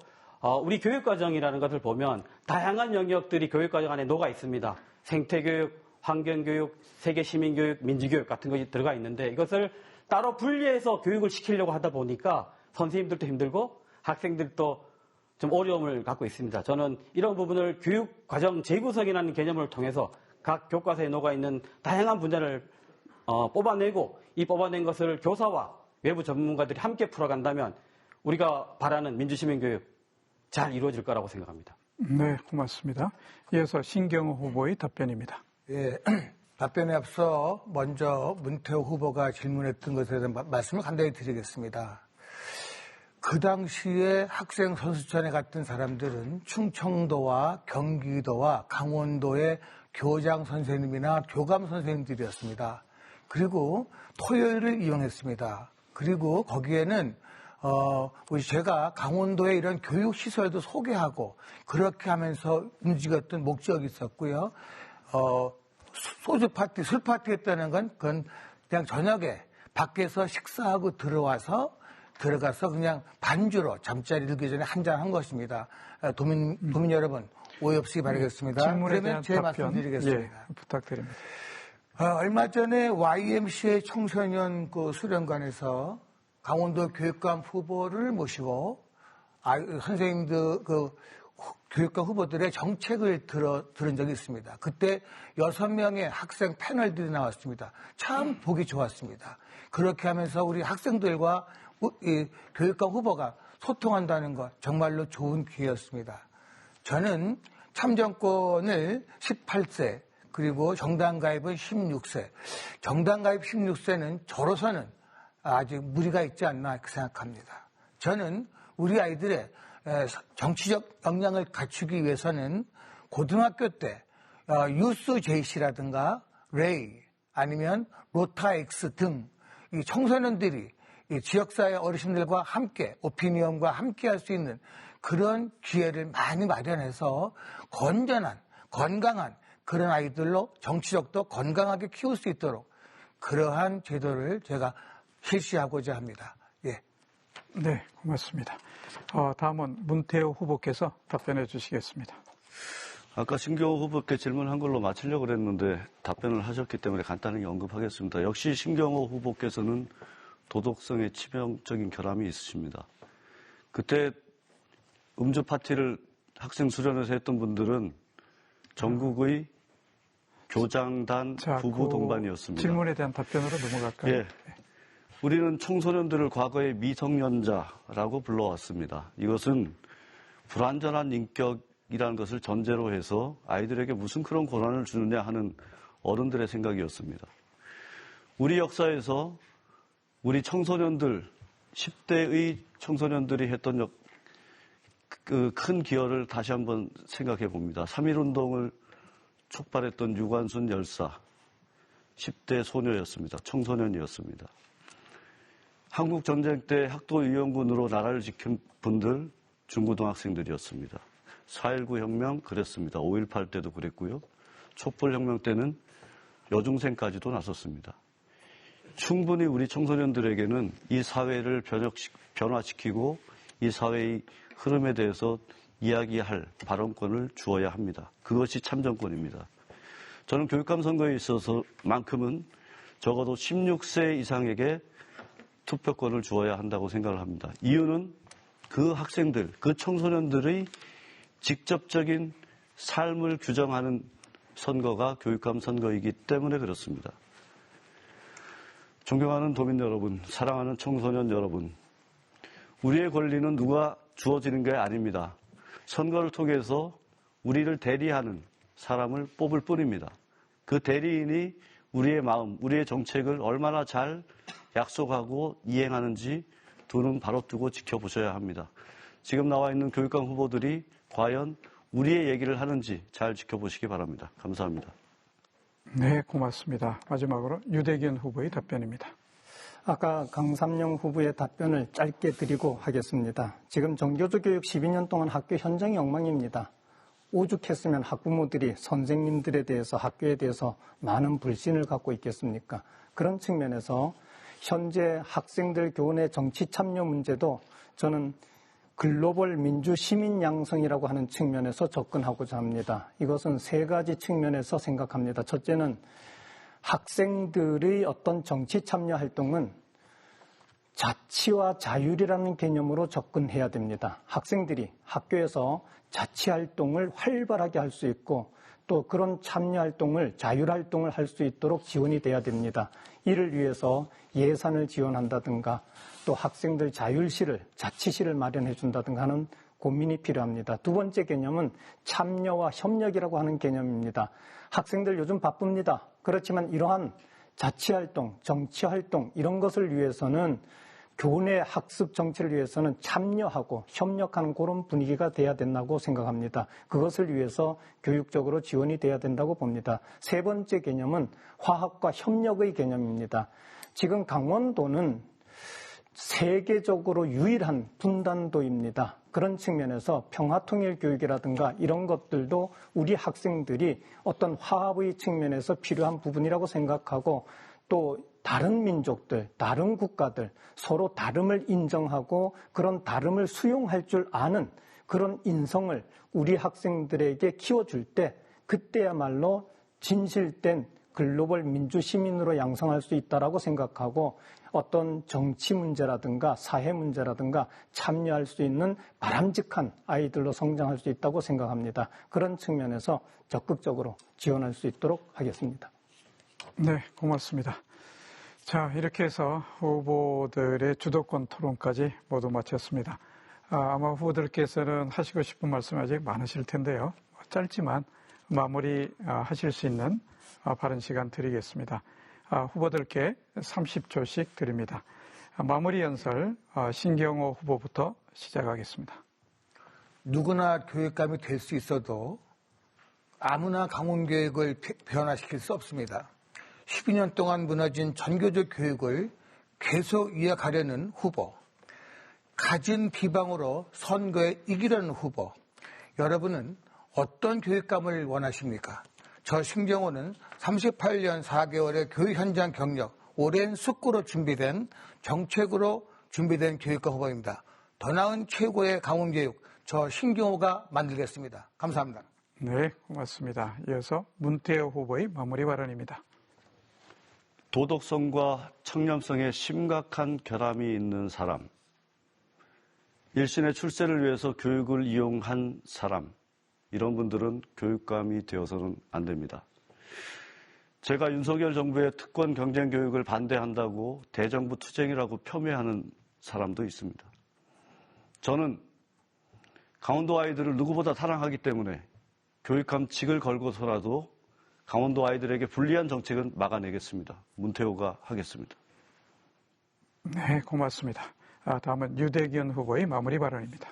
우리 교육과정이라는 것을 보면 다양한 영역들이 교육과정 안에 녹아 있습니다. 생태교육, 환경교육, 세계시민교육, 민주교육 같은 것이 들어가 있는데 이것을 따로 분리해서 교육을 시키려고 하다 보니까 선생님들도 힘들고 학생들도 좀 어려움을 갖고 있습니다. 저는 이런 부분을 교육과정 재구성이라는 개념을 통해서 각 교과서에 녹아있는 다양한 분야를 뽑아내고 이 뽑아낸 것을 교사와 외부 전문가들이 함께 풀어간다면 우리가 바라는 민주시민교육 잘 이루어질 거라고 생각합니다. 네, 고맙습니다. 이어서 신경호 후보의 답변입니다. 예, 답변에 앞서 먼저 문태호 후보가 질문했던 것에 대한 말씀을 간단히 드리겠습니다. 그 당시에 학생 선수촌에 갔던 사람들은 충청도와 경기도와 강원도의 교장 선생님이나 교감 선생님들이었습니다. 그리고 토요일을 이용했습니다. 그리고 거기에는 제가 강원도의 이런 교육시설도 소개하고 그렇게 하면서 움직였던 목적이 있었고요. 소주 파티, 술 파티 했다는 건 그건 그냥 저녁에 밖에서 식사하고 들어가서 그냥 반주로 잠자리 들기 전에 한잔 한 것입니다. 도민 여러분 오해 없이 바라겠습니다. 질문에 그러면 대한 제 말씀 드리겠습니다. 예, 부탁드립니다. 얼마 전에 YMCA 청소년 수련관에서 강원도 교육감 후보를 모시고 선생님들 교육감 후보들의 정책을 들은 적이 있습니다. 그때 6명의 학생 패널들이 나왔습니다. 참 보기 좋았습니다. 그렇게 하면서 우리 학생들과 이 교육감 후보가 소통한다는 것 정말로 좋은 기회였습니다. 저는 참정권을 18세 그리고 정당 가입은 16세. 정당 가입 16세는 저로서는 아직 무리가 있지 않나 생각합니다. 저는 우리 아이들의 정치적 역량을 갖추기 위해서는 고등학교 때 유스 JC라든가 레이 아니면 로타엑스 등 이 청소년들이 이 지역사회 어르신들과 함께 오피니언과 함께 할 수 있는 그런 기회를 많이 마련해서 건강한 그런 아이들로 정치적도 건강하게 키울 수 있도록 그러한 제도를 제가 실시하고자 합니다. 예. 네, 고맙습니다. 다음은 문태호 후보께서 답변해 주시겠습니다. 아까 신경호 후보께 질문한 걸로 마치려고 그랬는데 답변을 하셨기 때문에 간단하게 언급하겠습니다. 역시 신경호 후보께서는 도덕성에 치명적인 결함이 있으십니다. 그때 음주 파티를 학생 수련회에서 했던 분들은 전국의 교장단 부부 동반이었습니다. 질문에 대한 답변으로 넘어갈까요? 예. 우리는 청소년들을 과거에 미성년자라고 불러왔습니다. 이것은 불완전한 인격이라는 것을 전제로 해서 아이들에게 무슨 그런 권한을 주느냐 하는 어른들의 생각이었습니다. 우리 역사에서 우리 청소년들, 10대의 청소년들이 했던 그 큰 기여를 다시 한번 생각해 봅니다. 3.1운동을 촉발했던 유관순 열사, 10대 소녀였습니다. 청소년이었습니다. 한국전쟁 때 학도위원군으로 나라를 지킨 분들, 중고등학생들이었습니다. 4.19 혁명 그랬습니다. 5.18 때도 그랬고요. 촛불혁명 때는 여중생까지도 나섰습니다. 충분히 우리 청소년들에게는 이 사회를 변화시키고 이 사회의 흐름에 대해서 이야기할 발언권을 주어야 합니다. 그것이 참정권입니다. 저는 교육감 선거에 있어서만큼은 적어도 16세 이상에게 투표권을 주어야 한다고 생각을 합니다. 이유는 그 학생들, 그 청소년들의 직접적인 삶을 규정하는 선거가 교육감 선거이기 때문에 그렇습니다. 존경하는 도민 여러분, 사랑하는 청소년 여러분, 우리의 권리는 누가 주어지는 게 아닙니다. 선거를 통해서 우리를 대리하는 사람을 뽑을 뿐입니다. 그 대리인이 우리의 마음, 우리의 정책을 얼마나 잘 약속하고 이행하는지 두 눈 바로 뜨고 지켜보셔야 합니다. 지금 나와 있는 교육감 후보들이 과연 우리의 얘기를 하는지 잘 지켜보시기 바랍니다. 감사합니다. 네, 고맙습니다. 마지막으로 유대균 후보의 답변입니다. 아까 강삼영 후보의 답변을 짧게 드리고 하겠습니다. 지금 정교조 교육 12년 동안 학교 현장이 엉망입니다. 오죽했으면 학부모들이 선생님들에 대해서 학교에 대해서 많은 불신을 갖고 있겠습니까? 그런 측면에서 현재 학생들 교내 정치 참여 문제도 저는 글로벌 민주 시민 양성이라고 하는 측면에서 접근하고자 합니다. 이것은 세 가지 측면에서 생각합니다. 첫째는 학생들의 어떤 정치 참여 활동은 자치와 자율이라는 개념으로 접근해야 됩니다. 학생들이 학교에서 자치 활동을 활발하게 할 수 있고 또 그런 참여 활동을 자율 활동을 할 수 있도록 지원이 돼야 됩니다. 이를 위해서 예산을 지원한다든가 또 학생들 자율실을 자치실을 마련해 준다든가 하는 고민이 필요합니다. 두 번째 개념은 참여와 협력이라고 하는 개념입니다. 학생들 요즘 바쁩니다. 그렇지만 이러한 자치활동, 정치활동 이런 것을 위해서는 교내 학습 정치를 위해서는 참여하고 협력하는 그런 분위기가 돼야 된다고 생각합니다. 그것을 위해서 교육적으로 지원이 돼야 된다고 봅니다. 세 번째 개념은 화합과 협력의 개념입니다. 지금 강원도는 세계적으로 유일한 분단도입니다. 그런 측면에서 평화통일교육이라든가 이런 것들도 우리 학생들이 어떤 화합의 측면에서 필요한 부분이라고 생각하고 또 다른 민족들, 다른 국가들 서로 다름을 인정하고 그런 다름을 수용할 줄 아는 그런 인성을 우리 학생들에게 키워줄 때 그때야말로 진실된 글로벌 민주 시민으로 양성할 수 있다라고 생각하고 어떤 정치 문제라든가 사회 문제라든가 참여할 수 있는 바람직한 아이들로 성장할 수 있다고 생각합니다. 그런 측면에서 적극적으로 지원할 수 있도록 하겠습니다. 네, 고맙습니다. 자, 이렇게 해서 후보들의 주도권 토론까지 모두 마쳤습니다. 아마 후보들께서는 하시고 싶은 말씀이 아직 많으실 텐데요. 짧지만 마무리 하실 수 있는 바른 시간 드리겠습니다. 후보들께 30초씩 드립니다. 마무리 연설 신경호 후보부터 시작하겠습니다. 누구나 교육감이 될 수 있어도 아무나 강원교육을 변화시킬 수 없습니다. 12년 동안 무너진 전교조 교육을 계속 이어가려는 후보, 가진 비방으로 선거에 이기려는 후보, 여러분은 어떤 교육감을 원하십니까? 저 신경호는 38년 4개월의 교육 현장 경력, 오랜 숙고로 준비된 정책으로 준비된 교육감 후보입니다. 더 나은 최고의 강원교육, 저 신경호가 만들겠습니다. 감사합니다. 네, 고맙습니다. 이어서 문태호 후보의 마무리 발언입니다. 도덕성과 청렴성에 심각한 결함이 있는 사람, 일신의 출세를 위해서 교육을 이용한 사람, 이런 분들은 교육감이 되어서는 안 됩니다. 제가 윤석열 정부의 특권 경쟁 교육을 반대한다고 대정부 투쟁이라고 폄훼하는 사람도 있습니다. 저는 강원도 아이들을 누구보다 사랑하기 때문에 교육감 직을 걸고서라도 강원도 아이들에게 불리한 정책은 막아내겠습니다. 문태호가 하겠습니다. 네, 고맙습니다. 다음은 유대균 후보의 마무리 발언입니다.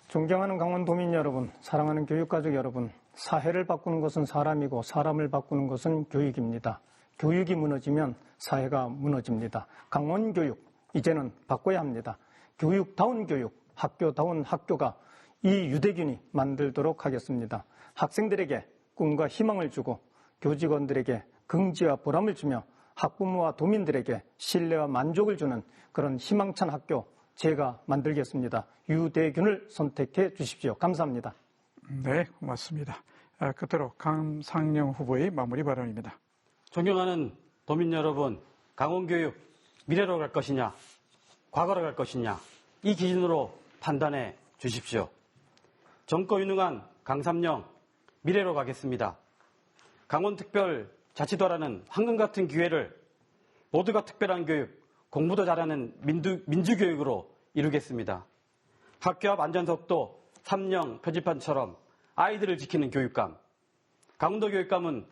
존경하는 강원도민 여러분, 사랑하는 교육가족 여러분, 사회를 바꾸는 것은 사람이고 사람을 바꾸는 것은 교육입니다. 교육이 무너지면 사회가 무너집니다. 강원교육, 이제는 바꿔야 합니다. 교육다운 교육, 학교다운 학교가 이 유대균이 만들도록 하겠습니다. 학생들에게 꿈과 희망을 주고 교직원들에게 긍지와 보람을 주며 학부모와 도민들에게 신뢰와 만족을 주는 그런 희망찬 학교 제가 만들겠습니다. 유대균을 선택해 주십시오. 감사합니다. 네, 고맙습니다. 끝으로 강상영 후보의 마무리 발언입니다. 존경하는 도민 여러분, 강원교육 미래로 갈 것이냐, 과거로 갈 것이냐, 이 기준으로 판단해 주십시오. 정거 유능한 강삼영 미래로 가겠습니다. 강원특별자치도라는 황금 같은 기회를 모두가 특별한 교육, 공부도 잘하는 민주교육으로 이루겠습니다. 학교 앞 안전석도 삼령 표지판처럼 아이들을 지키는 교육감. 강원도 교육감은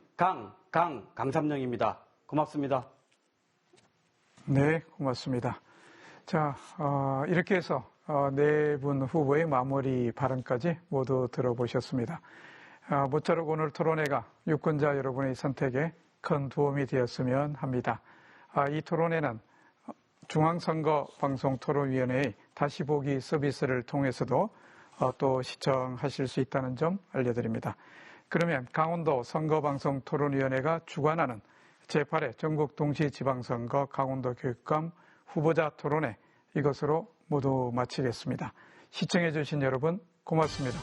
강삼령입니다. 고맙습니다. 네, 고맙습니다. 자, 이렇게 해서 네 분 후보의 마무리 발언까지 모두 들어보셨습니다. 모쪼록 오늘 토론회가 유권자 여러분의 선택에 큰 도움이 되었으면 합니다. 이 토론회는 중앙선거방송토론위원회의 다시 보기 서비스를 통해서도 또 시청하실 수 있다는 점 알려드립니다. 그러면 강원도 선거방송토론위원회가 주관하는 제8회 전국동시지방선거 강원도 교육감 후보자 토론회 이것으로 모두 마치겠습니다. 시청해 주신 여러분 고맙습니다.